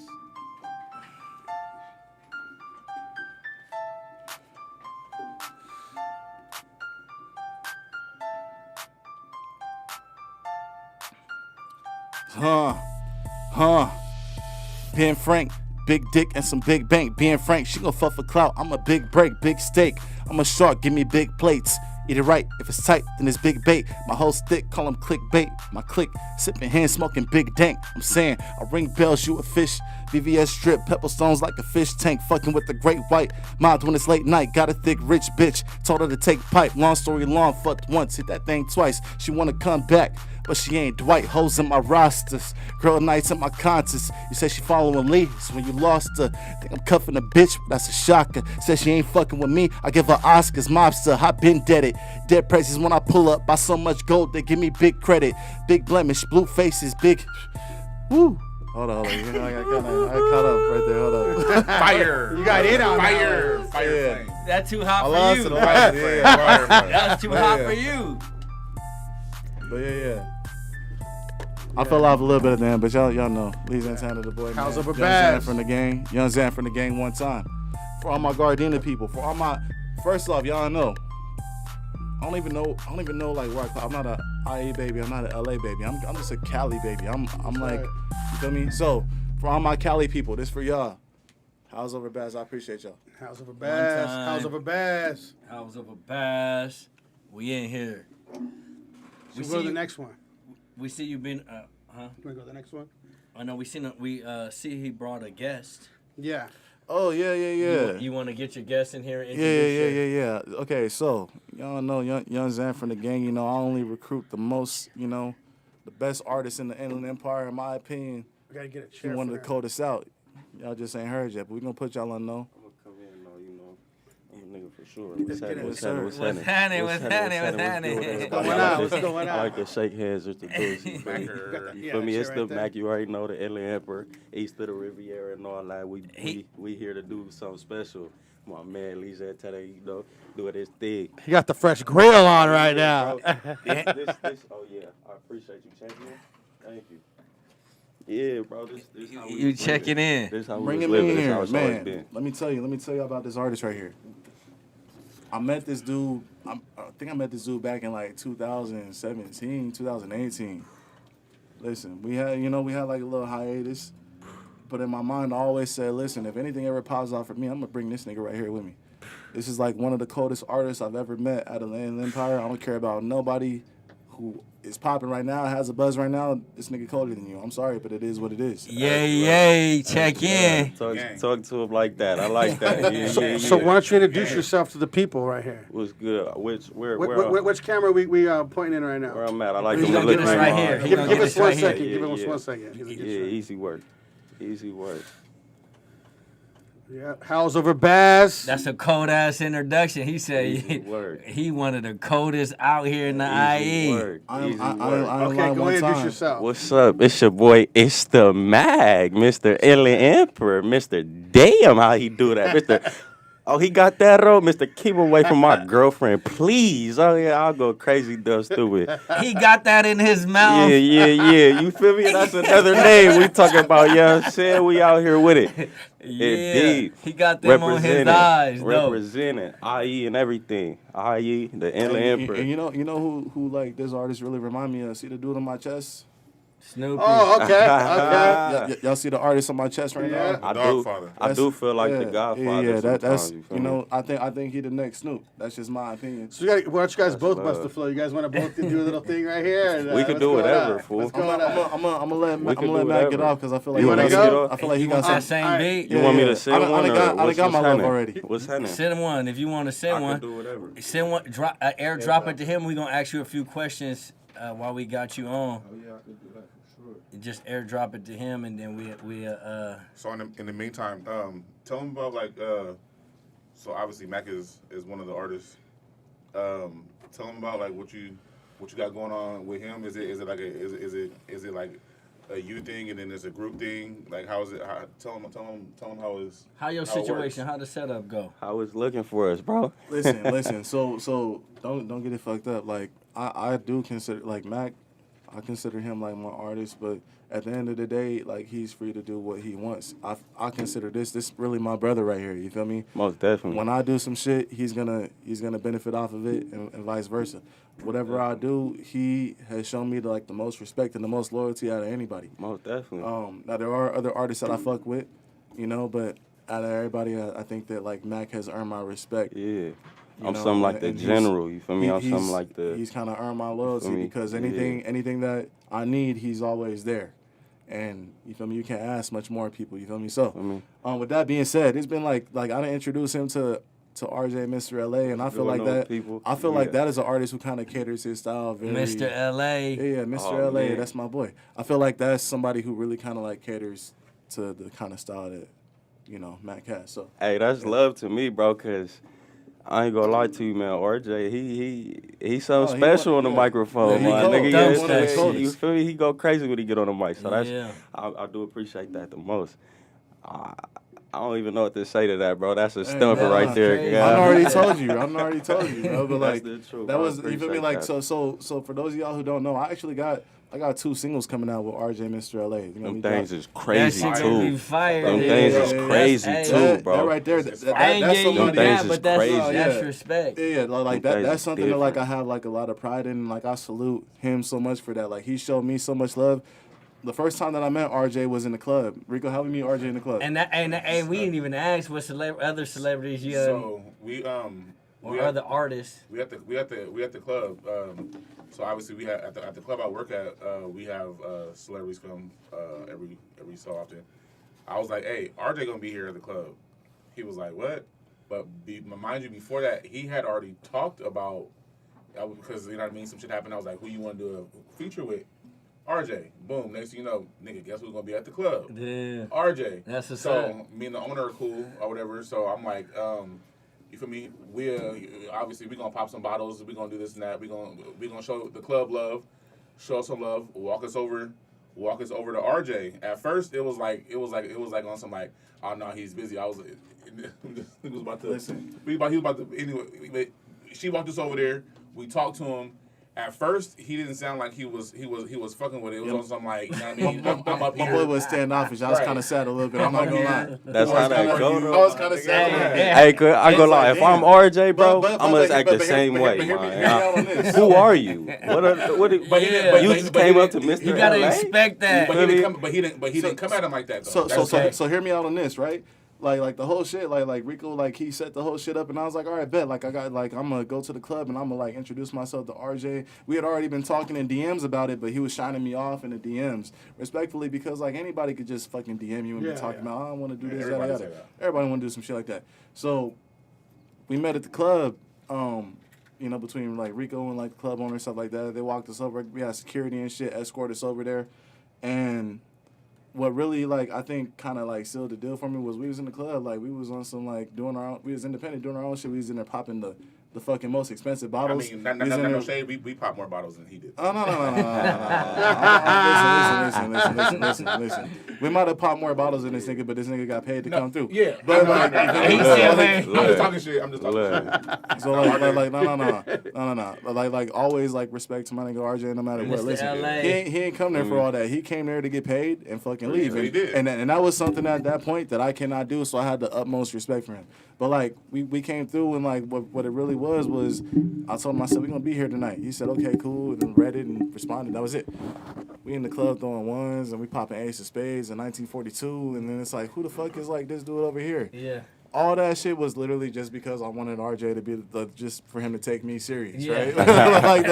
Ben Frank, big dick and some big bank. Being frank, she gon' fuck for clout. I'm a big break, big steak. I'm a shark, give me big plates. Eat it right, if it's tight, then it's big bait. My whole stick, call 'em clickbait. My click, sipping hand, smoking big dank. I'm saying, I ring bells, you a fish. VVS strip, pepper stones like a fish tank. Fucking with the great white, mobbed when it's late night. Got a thick, rich bitch, told her to take pipe. Long story long, fucked once, hit that thing twice. She wanna come back, but she ain't Dwight. Hoes in my rosters, girl nights at my concerts. You said she following leads when you lost her. Think I'm cuffing a bitch, but that's a shocker. Said she ain't fucking with me, I give her Oscars. Mobster, I been dead it. Dead praises when I pull up, by so much gold, they give me big credit. Big blemish, blue faces, big, woo. Hold on. I caught up right there, hold up. Fire! You got in on that Fire! one. Fire Yeah. flame. That's too hot I for lost you. it. Fire flame. That's too hot Yeah. for you. But yeah. I fell off a little bit at the end, but y'all know. Lee Santana, the boy. How's man. over Young Baz? Zan from the gang. Young Zan from the gang one time. For all my Gardena people. For all my. First off, y'all know. I don't even know like where I'm not a IE baby. I'm not an LA baby. I'm just a Cali baby. I'm like, you feel me? So for all my Cali people, this for y'all. How's over Baz? I appreciate y'all. How's over Baz? time. How's over Baz? How's over Bash? We in here. We see go to the you- next one. We see you been. Huh? You wanna go to the next one? I know we see he brought a guest. Yeah. Oh yeah. You want to get your guests in here and Yeah. introduce Okay, so y'all know young Zan from the gang. You know, I only recruit the most. You know, the best artists in the Inland Empire, in my opinion. We gotta get a He chair. wanted for to that. code us out. Y'all just ain't heard yet, but we gonna put y'all on know. I'm gonna come in, though, you know. I'm a nigga for sure. Let's get it. What's Yes, happening? sir. What's happening? What's happening? What's happening? good with What's everybody? going I like on? to- What's going I like on? to shake hands with the dudes. You feel me? Backer. You Yeah, feel me? shit It's right the there. Mac. You already know the Inland Emperor, east of the Riviera and all that. He- We here to do something special. My man Lisa today, you know, doing his thing. He got the fresh grill on right now. Bro, this, oh yeah, I appreciate you checking in. Thank you. Yeah, bro, this how we You was checking living. in. This how we Bring was him living. in This how here, it's always man. been. Let me tell you about this artist right here. I met this dude. I think I met this dude back in like 2017, 2018. Listen, we had like a little hiatus, but in my mind, I always said, listen, if anything ever pops off for me, I'm gonna bring this nigga right here with me. This is like one of the coldest artists I've ever met out of the Inland Empire. I don't care about nobody who is popping right now, has a buzz right now. This nigga colder than you. I'm sorry, but it is what it is. Yay, check in. Talk to him like that. I like that. Yeah, So why don't you introduce yourself to the people right here? What's good? Where Which camera we pointing in right now? where I'm at? I like He's them gonna to get look us at right my- here. He Give gonna us get us 1 right here. second. Give us Yeah. 1 second. He's a good Yeah, shot. easy work. Easy work. Yeah, Howls over Bass. That's a cold ass introduction. He Easy said work. he one of the coldest out here in the Easy IE. work. I Easy ain't work. lying Okay, go one ahead, introduce time. yourself. What's up? It's your boy. It's the Mag, Mr. Inland Emperor, Mr. Damn, how he do that, Mr. Oh, he got that road, Mr. Keep away from my girlfriend, please. Oh yeah, I'll go crazy, dumb, stupid. He got that in his mouth. Yeah. You feel me? That's another name we talking about. You know what I'm saying? We out here with it. Yeah, Indeed. he got them on his eyes, though. Representing IE and everything. IE, the Inland Emperor. And you know who like this artist really remind me of? See the dude on my chest? Snoopy. Oh, okay. Y'all see the artist on my chest right Yeah. now? I do, Dogfather. I do feel like the Godfather. Yeah, that's sometimes, feel you me? know, I think he the next Snoop. That's just my opinion. So why don't you guys both love. bust the flow? You guys want to both do a little thing right here? And, We could what's do going whatever, on? fool. What's I'm going on? gonna let We could do Matt get whatever. off because I feel like You he wanna got go? some- I feel like he You got want some. that same Alright. beat? You want me Yeah. to send I done one got- or I done what's got my love happening? already. What's happening? Send one if you want to send I one. can do whatever. Send one. Drop airdrop it to him. We gonna ask you a few questions while we got you on. Yeah, I can do that for sure. Just airdrop it to him, and then we So in the meantime, tell them about like so obviously Mac is one of the artists. Tell them about like what you got going on with him. Is it like is it like a you thing and then there's a group thing? Like how is it? Tell them how is how your how it works. situation, how the setup go? How it's looking for us, bro? Listen. So don't get it fucked up. Like I do consider like Mac. I consider him like my artist, but at the end of the day, like he's free to do what he wants. I consider this really my brother right here. You feel me? Most definitely. When I do some shit, he's gonna benefit off of it, and vice versa. Whatever I do, he has shown me the most respect and the most loyalty out of anybody. Most definitely. Now there are other artists that I fuck with, but out of everybody, I think that like Mac has earned my respect. Yeah. You I'm know, something like the and he's- general, you feel me? I'm he's- something like the... He's kind of earned my loyalty me? because Yeah. anything that I need, he's always there. And you feel me? You can't ask much more people. You feel me? So, me? with that being said, it's been like I didn't introduce him to RJ and Mr. LA, and I feel Doing like those that. people? I feel like Yeah. that is an artist who kind of caters his style very. Mr. LA. Yeah, Mr. Oh, LA, man. that's my boy. I feel like that's somebody who really kind of like caters to the kind of style that Mac has. So. Hey, that's love to me, bro, because I ain't gonna lie to you, man. RJ, he's something he special wa- on the yeah. microphone, Yeah, he my cold. nigga. Dumb Yeah, stuff. you feel me? He go crazy when he get on the mic. So that's Yeah. I do appreciate that the most. I don't even know what to say to that, bro. That's a stumper nah, right there. crazy. Yeah. I already told you, bro. But like That's the truth. that I was you feel me? appreciate Like that. so for those of y'all who don't know, I got 2 singles coming out with RJ and Mr. LA. You know Them me? things That- is crazy that shit gonna be too. fire. Them dude. things is yeah, crazy that's- too, that, bro. that right there. I That's ain't getting you somebody. things that, is but that's crazy. that's Yeah. respect. Yeah, like Them things that's is something that like I different. have like a lot of pride in. And, like I salute him so much for that. Like he showed me so much love. The first time that I met RJ was in the club. Rico, how we meet RJ in the club? And we didn't even ask what other celebrities you so we or other artists. we at the club. So obviously we have at the club I work at. We have celebrities come every so often. I was like, hey, RJ gonna be here at the club. He was like, what? But mind you, before that, he had already talked about, because, you know what I mean, some shit happened. I was like, who you want to do a feature with? RJ. Boom. Next thing you know, nigga, guess who's going to be at the club? Yeah. RJ. That's what's so up. me and the owner are cool or whatever. So I'm like, you feel me? Obviously we gonna pop some bottles. We gonna do this and that. We gonna show the club love, show some love. Walk us over to RJ. At first it was like on some like, oh no, he's busy. I was he was about to Listen. he was about to anyway. She walked us over there. We talked to him. At first, he didn't sound like he was fucking with it. It was on some like, you know what I mean? I'm up My here. boy was standoffish. I was Right. kind of sad a little bit. I'm not gonna lie. That's how that go, I though. was kind of sad. Hey, Hey, I go lie. If I'm RJ, bro, But- I'm gonna act the same way. Hear me man. out on this. Who are you? What? But he didn't- Yeah. You but- just but he came up to didn't- Mr. You gotta LA? expect that. But he didn't come at him like that though. So hear me out on this, right? Like the whole shit, like Rico, like he set the whole shit up, and I was like, all right, bet, like I got, like I'm gonna go to the club and I'm gonna like introduce myself to RJ. We had already been talking in DMs about it, but he was shining me off in the DMs, respectfully, because like anybody could just fucking DM you and Yeah, be talking yeah. about, I want to do this, Everybody yada say yada. that. Everybody want to do some shit like that. So we met at the club, you know, between like Rico and like the club owner and stuff like that. They walked us over. We had security and shit escort us over there, and what really like I think kind of like sealed the deal for me was we was in the club, like we was on some like doing our own, we was independent doing our own shit. We was in there popping the fucking most expensive I bottles. mean, We was in no there- shade. We popped more bottles than he did. Oh no! Listen. We might have popped more bottles than this nigga, but this nigga got paid to come through. Yeah, But like, He said, man. I'm just talking shit. I'm just talking shit. so like no. Like always like respect to my nigga RJ no matter what. Mr. Listen, LA. he ain't come there for all that. He came there to get paid and fucking leave. Yeah, he And, did. and that was something at that point that I cannot do. So I had the utmost respect for him. But like we came through and like what it really was I told him, I said, we're gonna be here tonight. He said, okay, cool, and read it and responded. That was it. We in the club throwing ones and we popping ace of spades in 1942, and then it's like, who the fuck is like this dude over here? Yeah. All that shit was literally just because I wanted RJ to be just for him to take me serious, Yeah. right?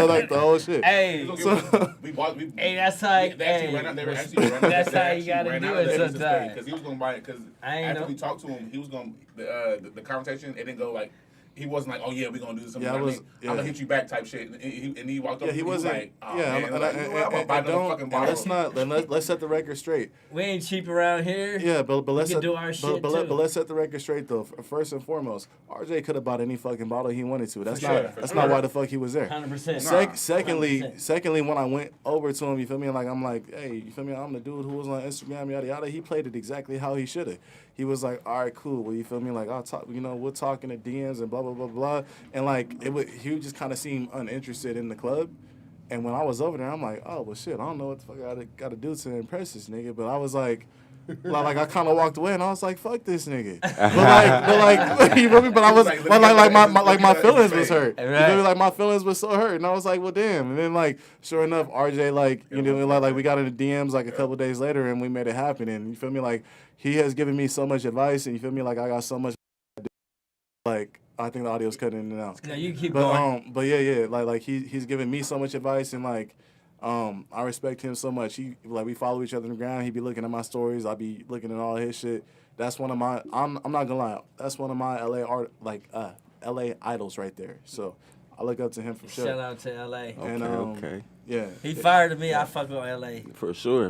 like the whole shit. Hey, hey, that's how. They actually ran out. They were actually ran out. That's they how you actually gotta ran do out it of Davis sometimes. because he was gonna buy it. Because I ain't after know. we talked to him, he was gonna the conversation. It didn't go like. He wasn't like, oh yeah, we're gonna do something. Yeah, I'm yeah. gonna hit you back type shit. And he walked up. Yeah, he wasn't. like, oh, yeah, man. Like, you know what, I'm gonna buy another fucking bottle. let's not. Let's set the record straight. We ain't cheap around here. Yeah, but let's can set, do our shit, but too. let's set the record straight though. First and foremost, RJ could have bought any fucking bottle he wanted to. That's For not. sure, for That's sure. not why the fuck he was there. 100%. Secondly, 100%. when I went over to him, you feel me? Like I'm like, hey, you feel me? I'm the dude who was on Instagram, yada yada. He played it exactly how he should have. He was like, all right, cool. Well, you feel me? Like I'll talk. You know, we'll talk in the DMs and blah blah blah blah. And like he just kind of seemed uninterested in the club. And when I was over there, I'm like, oh well, shit. I don't know what the fuck I got to do to impress this nigga. But I was like. Like I kind of walked away and I was like, "Fuck this nigga," but like, you feel me? But I was, Like, but like my feelings was hurt. You Right. feel me? Like my feelings was so hurt, and I was like, "Well, damn." And then like, sure enough, RJ like, you know, like we got in the DMs like a couple days later, and we made it happen. And you feel me? Like he has given me so much advice, and you feel me? Like I got so much. Like I think the audio's cutting in and out. No, you keep But going. but yeah, like he's given me so much advice, and like I respect him so much. He like we follow each other on the ground. He be looking at my stories. I be looking at all his shit. That's one of my. I'm not gonna lie. That's one of my LA idols right there. So I look up to him for sure. Shout out to LA. And, Okay. Yeah. He fired me. I fuck with LA. For sure.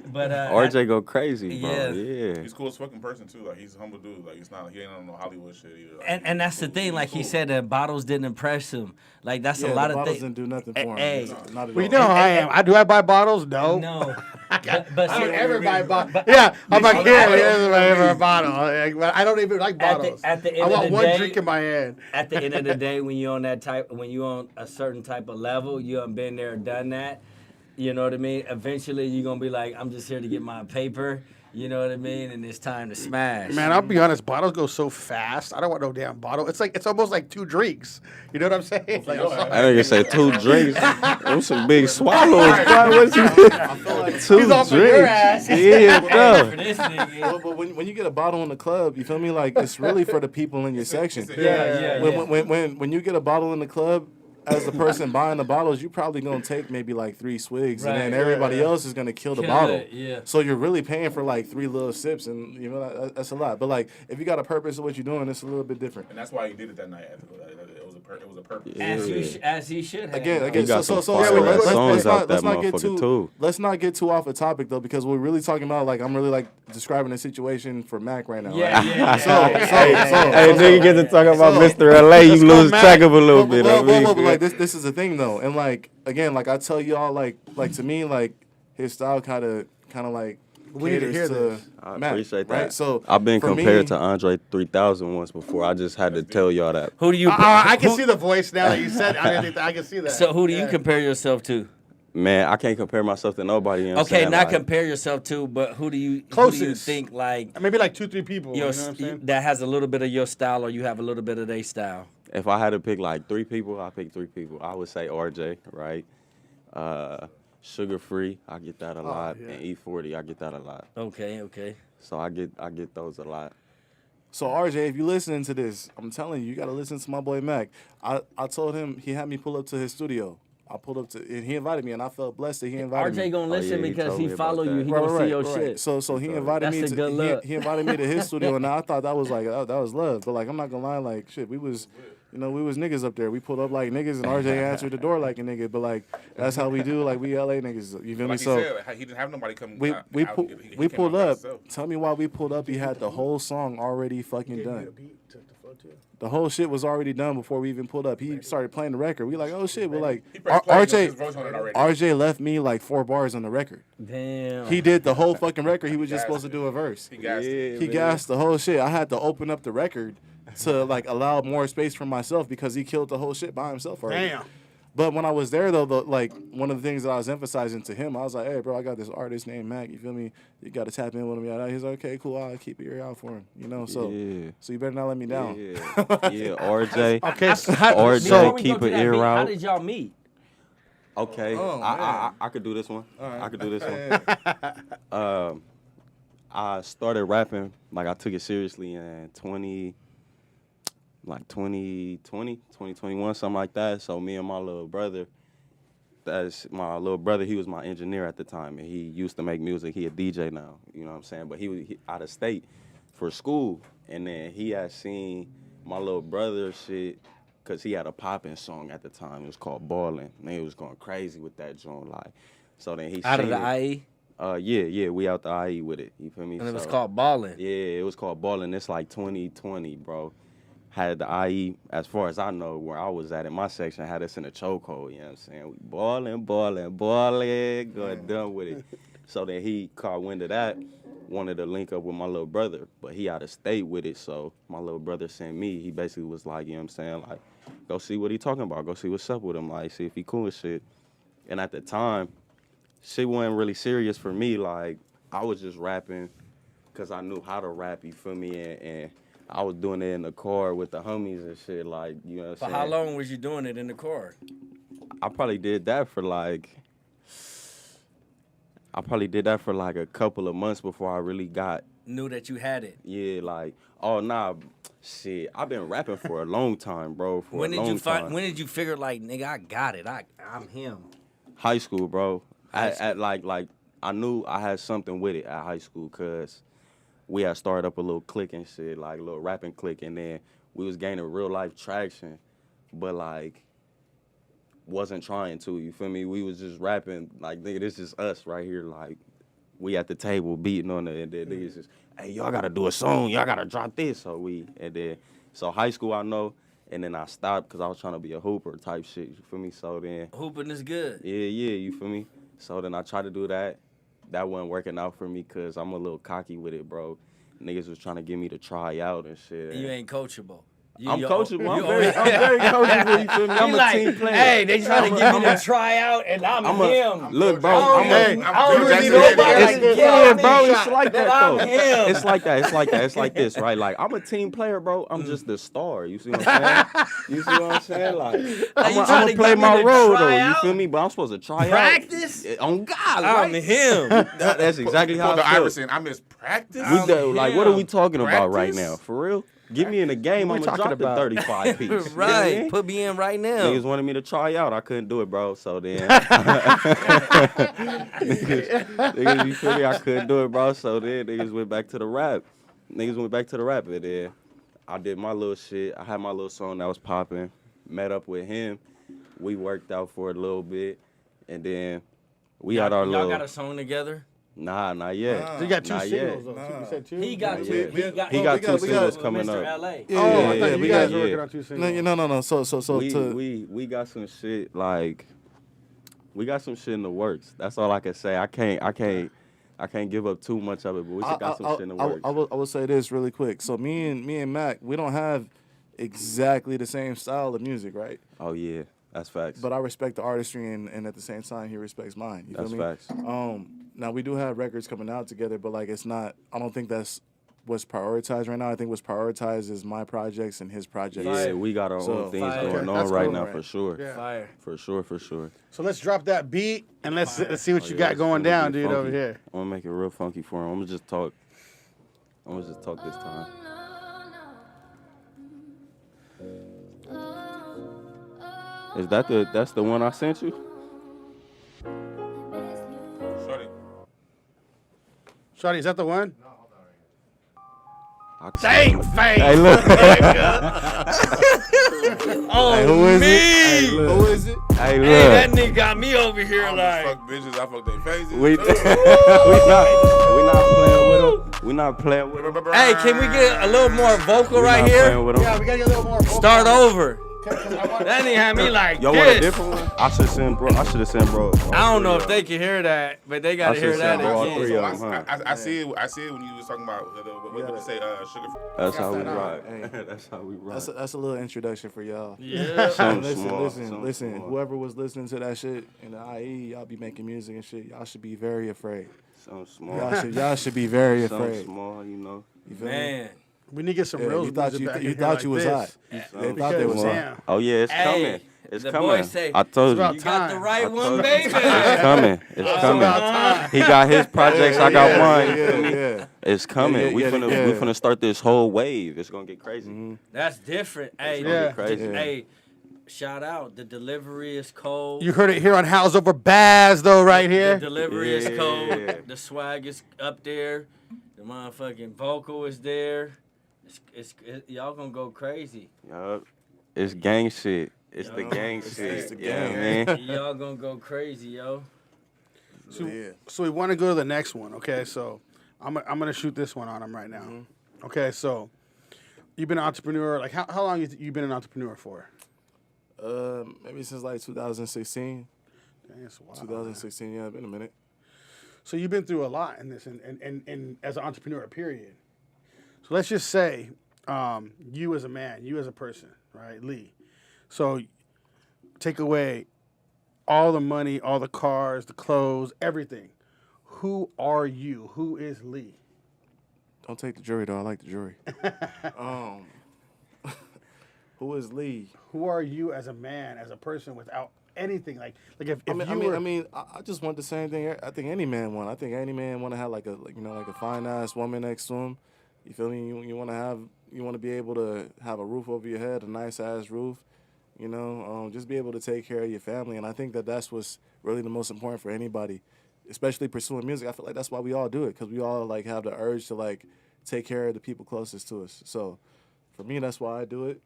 But RJ go crazy, bro. Yeah. Yeah. He's cool as fucking person too. Like he's a humble dude. Like he ain't on no Hollywood shit either. Like, and that's the cool. thing. Like he Cool. said, the bottles didn't impress him. Like that's Yeah, a lot the of bottles things. didn't do nothing for him. Hey. Not at We all. know how I am. Do I buy bottles? No. No. But I don't see, ever buy But- bottles. Yeah, I'm like, I yeah, don't ever a bottle. But I don't even like At the- bottles. at the end I of want the one day- drink in my hand. at the end of the day, when you're on a certain type of level, you have been there, done that. You know what I mean? Eventually, you're gonna be like, I'm just here to get my paper. You know what I mean? And it's time to smash. Man, I'll be honest. Bottles go so fast. I don't want no damn bottle. It's almost like 2 drinks. You know what I'm saying? Like, I'm sorry. I think you said 2 drinks. Those some big swallows, bro. What you? I feel like 2 He's off of drinks. your ass. Yeah, For bro. this nigga. but when you get a bottle in the club, you feel me? Like it's really for the people in your section. Yeah. When you get a bottle in the club, as the person buying the bottles, you probably gonna take maybe like 3 swigs, and then Right. everybody else is gonna kill the Kill bottle. it, yeah. So you're really paying for like 3 little sips, and you know that's a lot. But like if you got a purpose of what you're doing, it's a little bit different. And that's why he did it that night. It was a purpose. As he should have. Again, He got so some fire let's songs not out that get motherfucker, too too. let's not get too off the topic though, because we're really talking about like I'm really like describing the situation for Mac right now. Yeah, right? yeah. Hey, nigga, get to talk about Mr. LA, you lose track of a little bit. But like this is the thing though, and like again, like I tell y'all, like to me, like his style kind of like We need to caters hear this. I Mac, appreciate that. right? So I've been for compared me- to Andre 3000 once before. I just had to tell y'all that. Who do you? I can who- see the voice now that you said. I can see that. So who do you compare yourself to? Man, I can't compare myself to nobody. You know what I'm Okay, saying? not Like, compare yourself to, but who do you Closest. think like Maybe like 2-3 people. your You know what I'm saying? that has a little bit of your style, or you have a little bit of their style? If I had to pick like 3 people, I pick 3 people. I would say RJ, right? Sugar Free, I get that a lot, yeah. and E40, I get that a lot. Okay. So I get those a lot. So RJ, if you listening to this, I'm telling you, you gotta listen to my boy Mac. I told him he had me pull up to his studio. I pulled up to, and he invited me, and I felt blessed that he invited me. RJ gonna listen yeah, he because told he me about follow you. that. He gonna see your shit. So he invited That's me a to good look. he invited me to his studio, and I thought that was like that was love. But like I'm not gonna lie, like shit, we was niggas up there. We pulled up like niggas, and RJ answered the door like a nigga. But like that's how we do. Like we LA niggas. You feel me? Like he So said, he didn't have nobody come. we out- he we came pulled out by up. himself. Tell me why we pulled up. He had the whole song already fucking done. The whole shit was already done before we even pulled up. He started playing the record. We like, oh shit. We're like, He probably played his RJ voice on it already. RJ left me like 4 bars on the record. Damn. He did the whole fucking record. He was just supposed to do a verse. He gassed it. He gassed the whole shit. I had to open up the record to like allow more space for myself because he killed the whole shit by himself already. Damn. But when I was there though, like one of the things that I was emphasizing to him, I was like, "Hey, bro, I got this artist named Mac. You feel me? You got to tap in with him." Yeah, he's like, "Okay, cool. I'll keep your ear out for him." You know, so Yeah. so you better not let me down. Yeah, RJ. Okay. RJ, Before we keep go to an that ear beat, How out. did y'all meet? Okay, Oh, I could do this one. I could do this one. I started rapping, like I took it seriously in 2020, 2021, something like that. So me and my little brother, he was my engineer at the time, and he used to make music. He a DJ now, you know what I'm saying? But he was out of state for school, and then he had seen my little brother shit, because he had a popping song at the time. It was called Ballin'. And he was going crazy with that joint, like. So then he Out of seen the it. IE, Yeah, we out the IE with it. You feel me? and it was So- called Ballin'. Yeah, it was called Ballin'. It's like 2020, bro. Had the IE, as far as I know, where I was at in my section, had us in a chokehold. You know what I'm saying? We ballin', going done with it. So then he caught wind of that, wanted to link up with my little brother, but he out of state with it. So my little brother sent me. He basically was like, you know what I'm saying? Like, go see what he talking about. Go see what's up with him. Like, see if he cool and shit. And at the time, shit wasn't really serious for me. Like, I was just rapping because I knew how to rap, you feel me? And I was doing it in the car with the homies and shit, like, you know what I'm For saying? how long was you doing it in the car? I probably did that for like a couple of months before I really got, Knew that you had it. yeah, like, oh, nah, shit, I've been rapping for a long time, bro, for When a did long you find? time. When did you figure like, nigga, I got it. I'm him. High school, bro. High At like I knew I had something with it at high school because we had started up a little clique and shit, like a little rapping clique, and then we was gaining real life traction, but like wasn't trying to, you feel me? We was just rapping like, nigga, this is us right here, like we at the table beating on it, and then niggas just, hey, y'all gotta do a song, y'all gotta drop this. So high school I know, and then I stopped because I was trying to be a hooper type shit, you feel me? So then Hooping is good. yeah, you feel me? So then I tried to do that. That wasn't working out for me because I'm a little cocky with it, bro. Niggas was trying to get me to try out and shit. You ain't coachable. I'm coachable. I'm very coachable, you feel me? I'm a team player. Hey, they trying to get me to try out, and I'm him. Look, bro, I I'm don't I'm really Phil know Jackson. nobody It's- like this. yeah, bro, I mean, it's like that I'm though. him. It's like that. It's like this, right? Like I'm a team player, bro. I'm just the star. You see what I'm saying? You see what I'm saying? Like I'm you trying gonna to play get me my to role try though. You out? feel me? But I'm supposed to try Practice? out. On God, I'm right? him. That's exactly how Pulled the I feel. Iverson. I miss practice. Like, what are we talking about right Practice? now? For real? Get me in the game, What I'm we gonna talking drop the about? 35 piece. You know what I Right. mean? Put me in right now. Niggas wanted me to try out. I couldn't do it, bro. So then, niggas, you feel me? I couldn't do it, bro. So then niggas went back to the rap. And then I did my little shit. I had my little song that was popping. Met up with him. We worked out for a little bit, and then we had our y'all little. got a song together? Nah, not yet. So you got 2 Not singles, yet. though. You said 2? He got Yeah. two. We- He got we got got- two we got- singles coming Mr. up. LA. Oh, I yeah, thought you we guys got- were working yeah. on 2 singles. No. So We got some shit like we got some shit in the works. That's all I can say. I can't give up too much of it, but we just got some shit in the works. I will say this really quick. So me and Mac, we don't have exactly the same style of music, right? Oh yeah, that's facts. But I respect the artistry, and at the same time, he respects mine. You That's feel me? facts. Now we do have records coming out together, but like it's not. I don't think that's what's prioritized right now. I think what's prioritized is my projects and his projects. Yeah, we got our So- own things Fire. going Okay, on that's right cool. now Right. for sure. Yeah. Fire. For sure. So let's drop that beat and let's see what Oh, you yeah, got it's going gonna down, be dude, over funky. here. I'm gonna make it real funky for him. I'm gonna just talk this time. Is that's the one I sent you? Shorty. Shawty, is that the one? Same face. Hey, look. Oh, Hey, who is me. it? Hey, Hey, who is it? Hey, that look. nigga got me over here I don't like. fuck bitches. I fuck their faces. We Ooh. we not playing with him. Hey, can we get a little more vocal We right not here? playing with him. Yeah, we gotta get a little more. vocal Start on it. over. I want- That nigga had me like Y'all want a this. different one? I should send bro. I don't know if they can hear that, but they gotta I hear should that say all again. three So of them, huh? I see it. I see it when you was talking about what you say, sugar. That's how we that on. ride. Hey. That's how we ride. That's a little introduction for y'all. Yeah. Something Listen, small, listen, something listen. small. Whoever was listening to that shit in the IE, y'all be making music and shit. Y'all should be very afraid. Something small. Y'all should be very Something afraid. small, you know. You feel me? Man. We need to get some Yeah, real you thought music you back th- in you here thought like you was this. hot. They Something thought they was small. hot. Damn. Oh yeah, it's Hey, coming. It's the coming. boy say, I told about you. You got the Time. right I one, told you. baby. It's coming. It's coming. about He got his projects. I got mine. You feel me? Yeah. It's coming. Yeah, we yeah, finna yeah. we finna start this whole wave. It's gonna get crazy. That's different. Hey, gonna Yeah. get crazy. Yeah. hey, shout out. The delivery is cold. You heard it here on House Over Baz, though, right The here. delivery is Yeah. cold. The swag is up there. The motherfucking vocal is there. Y'all gonna go crazy. Yup. It's gang shit. It's the Yo. gang It's shit. the Yeah, gang. man. Y'all gonna go crazy, yo. Yeah. So we want to go to the next one, okay? So I'm gonna shoot this one on him right now. Okay, so you've been an entrepreneur. Like how long you been an entrepreneur for? Maybe since like 2016. Dang, it's a while. 2016, yeah, been a minute. So you've been through a lot in this, and as an entrepreneur, period. So let's just say, you as a man, you as a person, right, Lee. So take away all the money, all the cars, the clothes, everything. Who are you? Who is Lee? Don't take the jury though. I like the jury. Who is Lee? Who are you as a man, as a person, without anything? Like if I you were, I just want the same thing. I think any man want. I think any man want to have like a fine ass woman next to him. You feel me? You want to be able to have a roof over your head, a nice ass roof. You know, just be able to take care of your family. And I think that's what's really the most important for anybody, especially pursuing music. I feel like that's why we all do it, because we all like have the urge to like take care of the people closest to us. So for me, that's why I do it.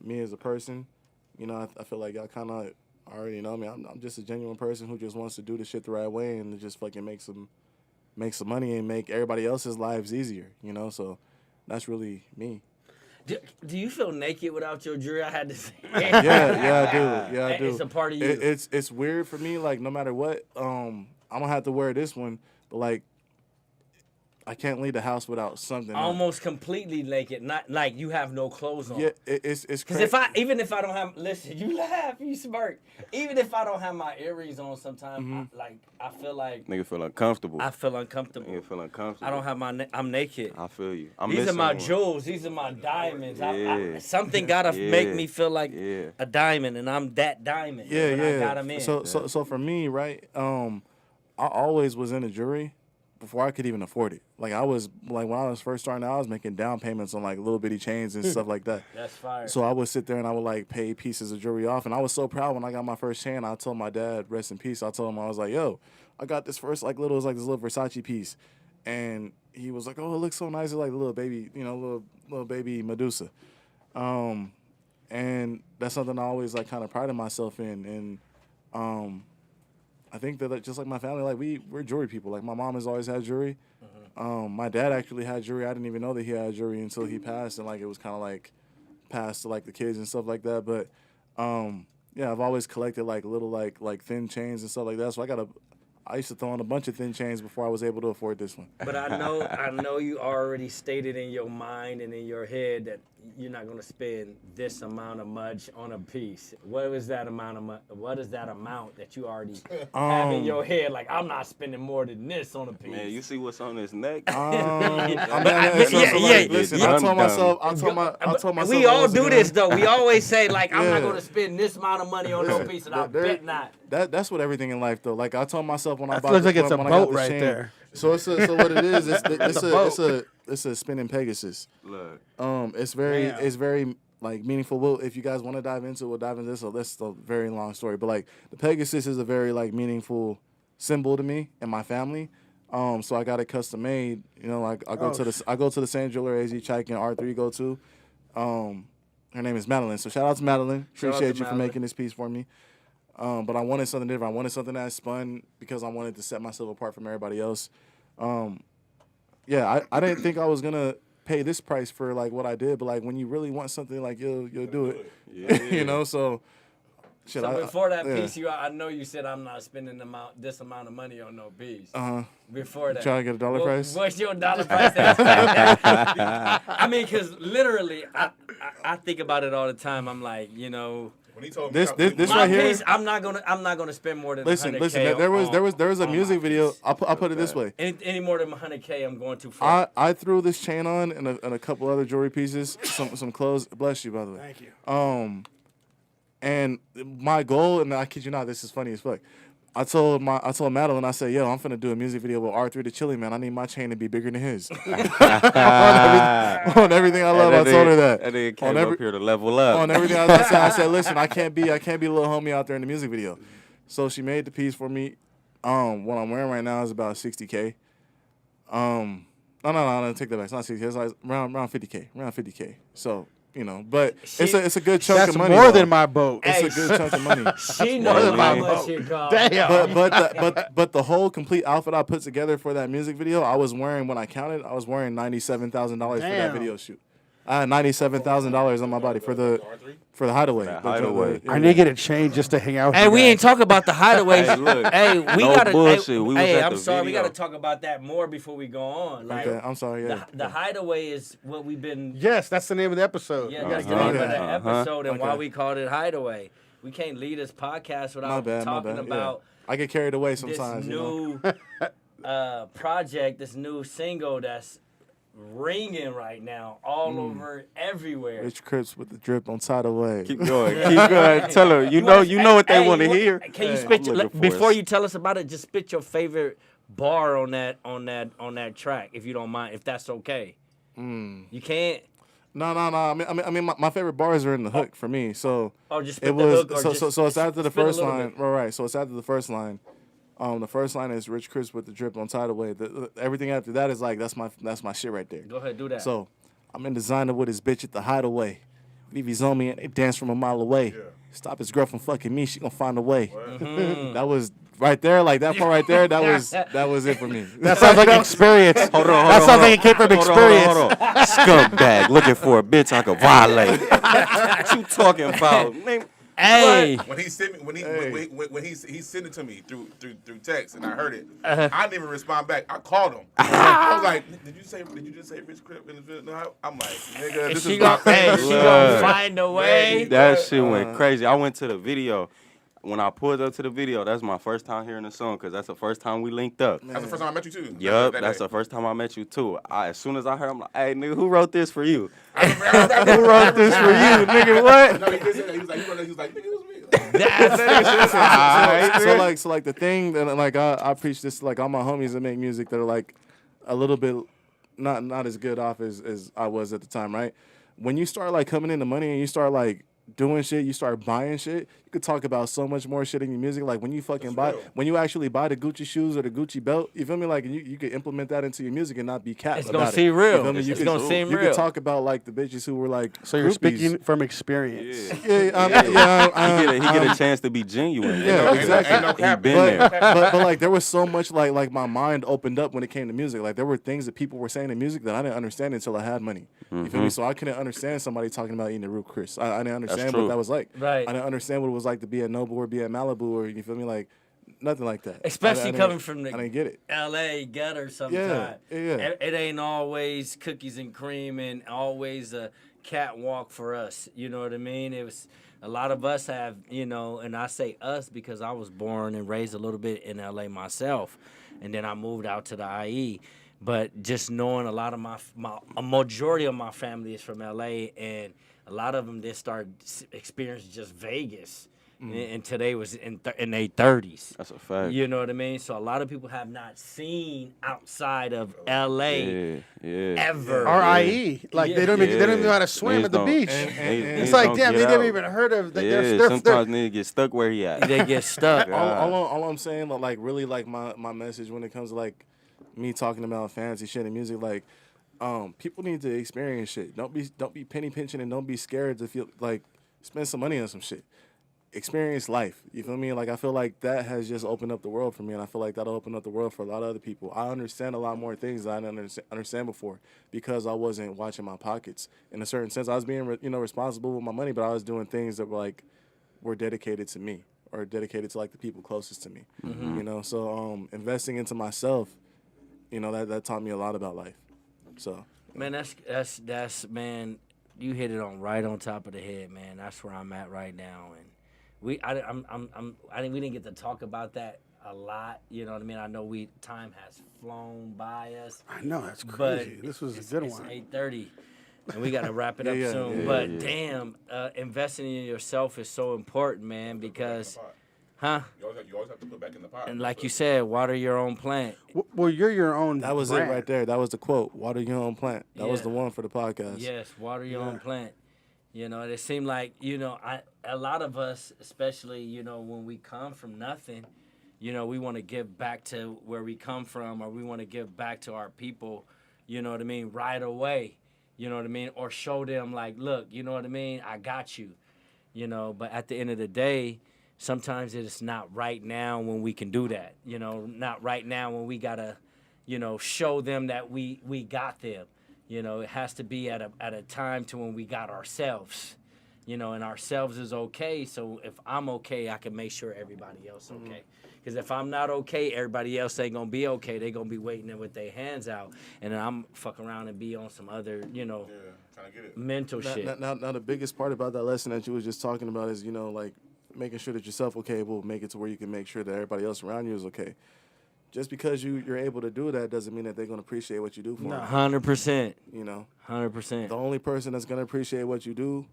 Me as a person, you know, I feel like y'all kind of already know me. I'm just a genuine person who just wants to do the shit the right way and to just fucking make some money and make everybody else's lives easier, you know? So that's really me. Do you feel naked without your jewelry? I had to say. Yeah, I do. Yeah, I do. It's a part of you. It's weird for me, like no matter what, I'm gonna have to wear this one, but like I can't leave the house without something. on. Almost completely naked, not like you have no clothes on. Yeah, it's Because even if I don't have, listen, you laugh, you smirk. Even if I don't have my earrings on, sometimes I feel like Nigga feel uncomfortable. I feel uncomfortable. Nigga feel uncomfortable. I don't have I'm naked. I feel you. I'm These are missing my one. jewels. These are my diamonds. Yeah. Something gotta make Yeah. me feel like Yeah. a diamond, and I'm that diamond. Yeah, when yeah. I got 'em in. So for me, right? I always was in the jury, before I could even afford it. Like I was like when I was first starting out, I was making down payments on like little bitty chains and stuff like that. That's fire. So I would sit there and I would like pay pieces of jewelry off, and I was so proud when I got my first chain. I told my dad, rest in peace. I told him I was like, "Yo, I got this first like little, it was like this little Versace piece," and he was like, "Oh, it looks so nice, it's like a little baby, you know, little baby Medusa," and that's something I always like kind of prided myself in, and I think that just like my family, like we're jewelry people. Like my mom has always had jewelry. My dad actually had jewelry. I didn't even know that he had jewelry until he passed, and like it was kind of like passed to like the kids and stuff like that. But yeah, I've always collected like little like thin chains and stuff like that. So I used to throw on a bunch of thin chains before I was able to afford this one. But I know you already stated in your mind and in your head that you're not gonna spend this amount of much on a piece. What is that amount that you already have in your head? Like, I'm not spending more than this on a piece. Man, you see what's on his neck? Yeah. Listen, I told myself. We I all was do gonna- this though. We always say like, I'm not Yeah. gonna spend this amount of money on no piece, and I bet not. That's what everything in life though. Like I told myself when I That bought looks the- like it's a when I got boat the right chain. there. So what it is? boat. It's a spinning Pegasus. Look. It's Damn. very like meaningful. Well, if you guys want to dive into it, we'll dive into this. So that's a very long story. But like the Pegasus is a very like meaningful symbol to me and my family. So I got it custom made. You know, like I go to the same jeweler AZ Chike and R3 go to. Her name is Madeline. So shout out to Madeline. Shout out to Appreciate you for Madeline. making this piece for me. But I wanted something different. I wanted something that spun because I wanted to set myself apart from everybody else. Yeah, I didn't think I was gonna pay this price for like what I did, but like when you really want something, like you'll do it. Yeah. You know, so. Shit, So before that yeah. piece, I know you said I'm not spending this amount of money on no piece. Before that, Trying to get a dollar price? What's your dollar price? I mean, because literally, I think about it all the time. I'm like, you know, When he told This my right here. piece, I'm not gonna spend more than Listen, 100K listen. There was a on music my video. piece. I'll put it this way. Any more than 100K, I'm going too far. I threw this chain on and a couple other jewelry pieces, some clothes. Bless you, by the way. Thank you. And my goal, and I kid you not, this is funny as fuck. I told Madeline, I said, "Yo, I'm finna do a music video with R3 the Chili Man. I need my chain to be bigger than his." on everything I love, I told her that. And then came On every- up here to level up. On everything I said, "Listen, I can't be a little homie out there in the music video." So she made the piece for me. What I'm wearing right now is about 60K. No, take that back. It's not 60K. It's like around 50K. Around 50K. So. You know, but it's a good chunk That's of money. more though. than my boat. It's a good chunk of money. She knows how man. much it costs. Damn. But the whole complete outfit I put together for that music video, I was wearing $97,000 for that Damn. video shoot. I had $97,000 on my body for the Hideaway. That The- Hideaway. the- I need to get a chain just to hang out with Hey, you we guys. ain't talk about the hideaway. Hey, look, Hey, we no gotta. bullshit. Hey, We was hey, at I'm the sorry. We video. gotta talk about that more before we go on. Like, Okay, I'm sorry. Yeah. the hideaway is what we've been. Yes, that's the name of the episode. Yeah, You that's gotta the get name on of that. the episode and why Okay. we called it hideaway. We can't lead this podcast My without bad. talking about Yeah. I get carried away this sometimes. You know? new project, this new single that's ringing right now all over everywhere. Rich Crips with the drip on Hideaway. Keep going. Keep going. Tell her. You know what they want to hear. Can you Hey, spit I'm your, looking for before it. you tell us about it? Just spit your favorite bar on that track, if you don't mind, if that's okay. You can't. No. I mean, my favorite bars are in the hook for me. So Or just spit it the was hook. Or so just so it's after the spit a first little line. bit. Right. So it's after the first line. The first line is Rich Chris with the drip on Hideaway. Everything after that is like that's my shit right there. Go ahead, do that. So I'm in designer with his bitch at the Hideaway. Vivi's on me and they dance from a mile away. Stop his girl from fucking me, she gonna find a way. That was right there, like that part right there. That was it for me. That sounds like experience. Hold on. That sounds like it came from experience. Hold on. Scumbag looking for a bitch I could violate. What you talking about? Man, hey, When he sent me, when he sent it to me through text, and I heard it, Uh-huh. I didn't even respond back. I called him. I was like, "Did you just say Rich Crip in the video?" No, I'm like, "Nigga, this she is my gonna, hey, favorite." she Look. gonna find a way. that shit went crazy. I went to the video. When I pulled up to the video, that's my first time hearing the song because that's the first time we linked up. That's the first time I met you too. Yup, That that's day. the first time I met you too. As soon as I heard, I'm like, "Hey, nigga, who wrote this for you? I remember Who wrote this for you, nigga? What?" No, he did say that. He was like, "Nigga, it was me." So like the thing that like I preach this to, like all my homies that make music that are like a little bit not as good off as I was at the time, right? When you start like coming into money and you start like doing shit, you start buying shit, you could talk about so much more shit in your music. Like when you fucking when you actually buy the Gucci shoes or the Gucci belt, you feel me? Like you could implement that into your music and not be capped It's about gonna it. seem real. You feel me? It's gonna seem You real. could talk about like the bitches who were like So you're groupies. speaking from experience. Yeah, He get a chance to be genuine. Yeah, exactly. Ain't no He cap. been but, there. but like there was so much like my mind opened up when it came to music. Like there were things that people were saying in music that I didn't understand until I had money. You feel me? So I couldn't understand somebody talking about eating a Ruth Chris. I didn't understand what true. that was like. Right. I didn't understand what it was like to be at Noble or be at Malibu or you feel me? Like nothing like that. Especially I didn't- coming from I didn't get it. L.A. gutter sometimes. Yeah. It ain't always cookies and cream and always a catwalk for us. You know what I mean? It was a lot of us have, and I say us because I was born and raised a little bit in L.A. myself, and then I moved out to the IE. But just knowing a lot of a majority of my family is from L.A. and a lot of them did start experiencing just Vegas. And today was in their 30s. That's a fact. You know what I mean? So a lot of people have not seen outside of LA Yeah. ever. RIE, like they don't even know how to swim Niggas at the don't- beach. niggas It's like don't damn, get they never out. even heard of. Yeah, They're sometimes niggas get stuck where he at. They get stuck. All I'm saying, like really, like my message when it comes to like me talking about fancy shit and music, like people need to experience shit. Don't be penny pinching and don't be scared to feel like spend some money on some shit. Experience life. You feel me? Like I feel like that has just opened up the world for me, and I feel like that'll open up the world for a lot of other people. I understand a lot more things that I didn't understand before because I wasn't watching my pockets. In a certain sense, I was being responsible with my money, but I was doing things that were dedicated to me or dedicated to like the people closest to me. So investing into myself, that taught me a lot about life. So Man, that's man, you hit it right on top of the head, man. That's where I'm at right now, and we didn't get to talk about that a lot. You know what I mean? I know time has flown by us. I know that's But crazy. This was a good it's one. 8:30, and we got to wrap it up soon. But damn, investing in yourself is so important, man, because, huh? You always have to put back in the pot. And like you said, water your own plant. Well, you're your own. that was brand. it right there. That was the quote. Water your own plant. That was Yeah. the one for the podcast. Yes, water your own plant. It seemed like, a lot of us, especially, when we come from nothing, we want to give back to where we come from, or we want to give back to our people, you know what I mean, right away, you know what I mean, or show them like, look, you know what I mean, I got you, but at the end of the day, sometimes it's not right now when we can do that, not right now when we got to, show them that we got them. It has to be at a time to when we got ourselves, and ourselves is okay. So if I'm okay, I can make sure everybody else okay. Because if I'm not okay, everybody else ain't gonna be okay. They gonna be waiting there with their hands out, and then I'm fuck around and be on some other, trying to get it. mental shit. Now, the biggest part about that lesson that you was just talking about is, like making sure that yourself okay will make it to where you can make sure that everybody else around you is okay. Just because you're able to do that doesn't mean that they're going to appreciate what you do for them. 100%. 100%. The only person that's going to appreciate what you do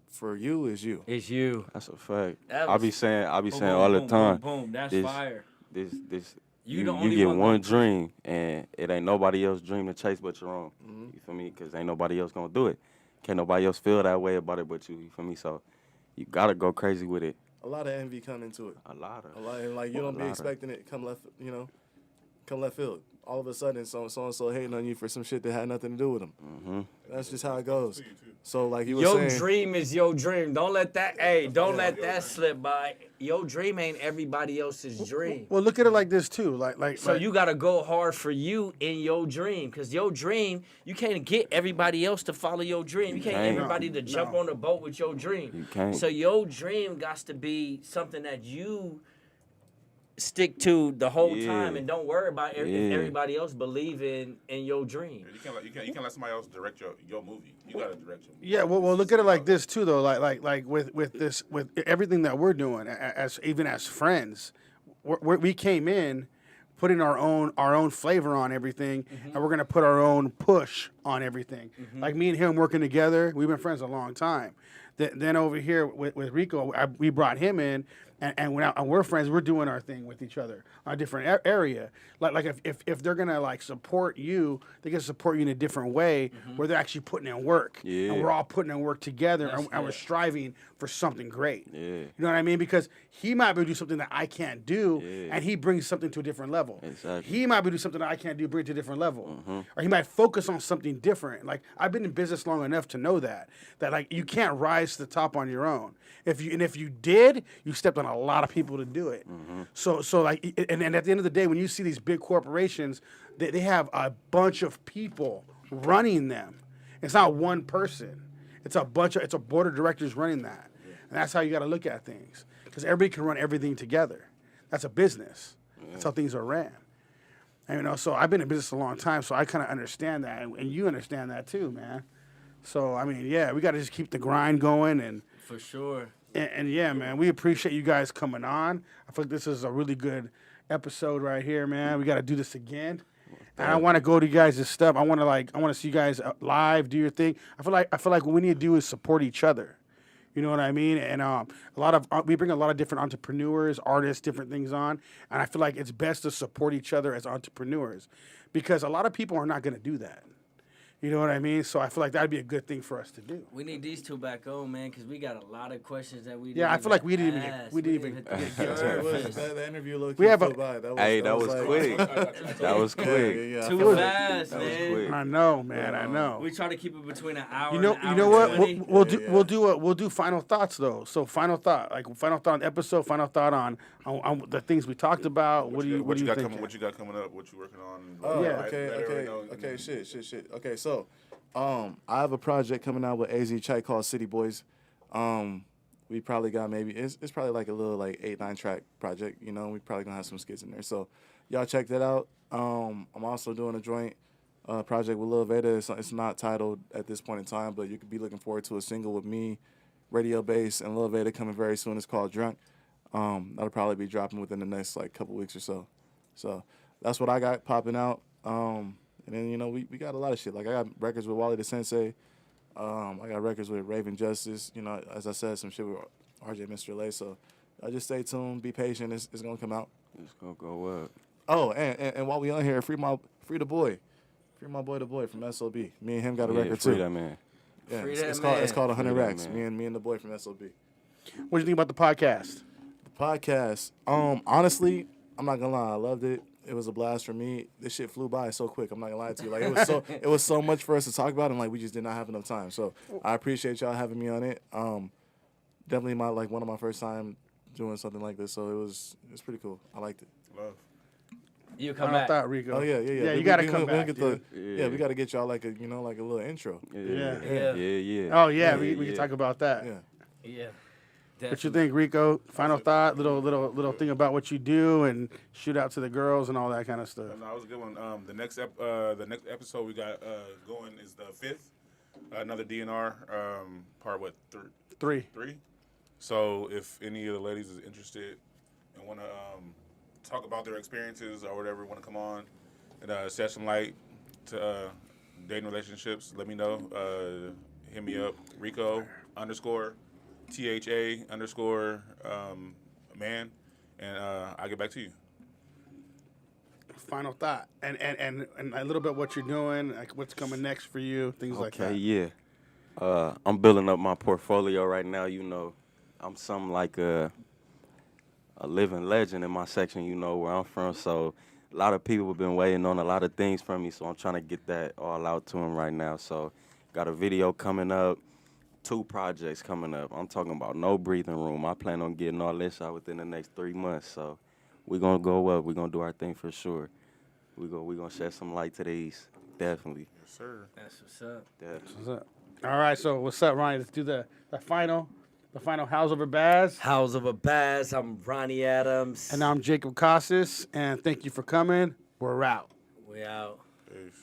for you is you. It's you. That's a fact. That I was- be saying Boom, all the boom, time. Boom, boom. That's this- fire. This You you the only get one one gonna- dream, and it ain't nobody else's dream to chase but your own. You feel me? Because ain't nobody else gonna do it. Can't nobody else feel that way about it but you. You feel me? So you gotta go crazy with it. A lot of envy come into it. A lot of. A lot, and like you don't be lot of- expecting it come left field. All of a sudden, so and so hating on you for some shit that had nothing to do with them. Mm-hmm. That's just how it goes. So like you were Your saying, dream is your dream. Don't let that let that slip by. Your dream ain't everybody else's dream. Well, look at it like this too. So you gotta go hard for you in your dream, cause your dream, you can't get everybody else to follow your dream. You can't get can't. everybody to jump on the boat with your dream. You can't. So your dream got to be something that you stick to the whole Yeah. time, and don't worry about if Yeah. everybody else believe in your dream. You can't let somebody else direct your movie. You gotta direct your movie. Yeah, well, look at it like this too, though. Like with everything that we're doing, even as friends, we came in putting our own flavor on everything, and we're gonna put our own push on everything. Like me and him working together, we've been friends a long time. Then over here with Rico, we brought him in, and we're friends. We're doing our thing with each other, a different area. Like if they're gonna like support you, they can support you in a different way where they're actually putting in work, Yeah. and we're all putting in work together, That's and we're good. striving for something great. Yeah. You know what I mean? Because he might be able to do something that I can't do, Yeah. and he brings something to a different level. Exactly. He might be able to do something that I can't do, bring it to a different level. Or he might focus on something different. Like I've been in business long enough to know that like you can't rise to the top on your own. If you did, you stepped on a lot of people to do it. So like and at the end of the day, when you see these big corporations, they have a bunch of people running them. It's not one person. It's a board of directors running that. And that's how you got to look at things. Because everybody can run everything together. That's a business. That's how things are ran. And, so I've been in business a long time, so I kind of understand that. And you understand that too, man. So, I mean, yeah, we got to just keep the grind going. And For sure. yeah, man, we appreciate you guys coming on. I feel like this is a really good episode right here, man. We got to do this again. And I want to go to you guys' stuff. I want to see you guys live, do your thing. I feel like what we need to do is support each other. You know what I mean? And we bring a lot of different entrepreneurs, artists, different things on, and I feel like it's best to support each other as entrepreneurs, because a lot of people are not going to do that. You know what I mean? So I feel like that'd be a good thing for us to do. We need these two back on, man, because we got a lot of questions that we. Yeah, I feel like we didn't even get- ask. we didn't even hit get the to surface. The interview looked We have a- by. Hey, that was like- quick. That was quick. Yeah. Too I feel like- fast, That was man. quick. I know, man. I know. We try to keep it between an hour. You know and an hour what? and 20. We'll do final thoughts though. So final thought on the episode, final thought on the things we talked about. What do you got think? coming? What you got coming up? What you working on? Oh, Yeah. okay. Shit. Okay, so, I have a project coming out with AZ Chai called City Boys. We probably got it's probably like a little like 8-9 track project. You know, we probably gonna have some skits in there. So, y'all check that out. I'm also doing a joint project with Lil Veda. It's not titled at this point in time, but you could be looking forward to a single with me, Radio Bass, and Lil Veda coming very soon. It's called Drunk. That'll probably be dropping within the next like couple weeks or so. So that's what I got popping out. And then, you know, we got a lot of shit. Like, I got records with Wally the Sensei. I got records with Raven Justice. You know, as I said, some shit with RJ Mr. Lay. So just stay tuned. Be patient. It's going to come out. It's gonna go up. Oh, and while we on here, free the boy. Free my boy, the boy from SOB. Me and him got a Yeah, record, free too. that man. Yeah, Free it's that called man. 100 Free that Racks. man. Me and the boy from SOB. What do you think about the podcast? Podcast. Honestly, I'm not gonna lie, I loved it. It was a blast for me. This shit flew by so quick. I'm not gonna lie to you. Like it was so much for us to talk about, and like we just did not have enough time. So I appreciate y'all having me on it. Definitely one of my first time doing something like this. So it's pretty cool. I liked it. Love. You come Final back. thought, Rico. Oh yeah. Yeah, you We- got to we- come we- we'll back. get dude. yeah, we got to get y'all like a little intro. Yeah. Yeah. Yeah. Oh yeah, we can talk about that. Yeah. Yeah. What you think, Rico? Final thought, little thing about what you do and shoot out to the girls and all that kind of stuff. No, that was a good one. The next episode we got going is the 5th. Another DNR. Part what? 3. 3. So if any of the ladies is interested and want to talk about their experiences or whatever, want to come on and shed some light to dating relationships, let me know. Hit me up, Rico _ THA _ man, and I'll get back to you. Final thought, and a little bit what you're doing, like what's coming next for you, things like Okay, that. yeah. I'm building up my portfolio right now. You know, I'm something like a living legend in my section, you know, where I'm from. So a lot of people have been waiting on a lot of things from me, so I'm trying to get that all out to them right now. So got a video coming up, 2 projects coming up. I'm talking about No Breathing Room. I plan on getting all this out within the next 3 months. So we're going to go up. We're going to do our thing for sure. We're gonna shed some light to these. Definitely. Yes, sir. That's what's up. Definitely. What's up? All right, so what's up, Ronnie? Let's do the final House Over Baz. House of a Bass. I'm Ronnie Adams. And I'm Jacob Casas, and thank you for coming. We're out. We out. Peace.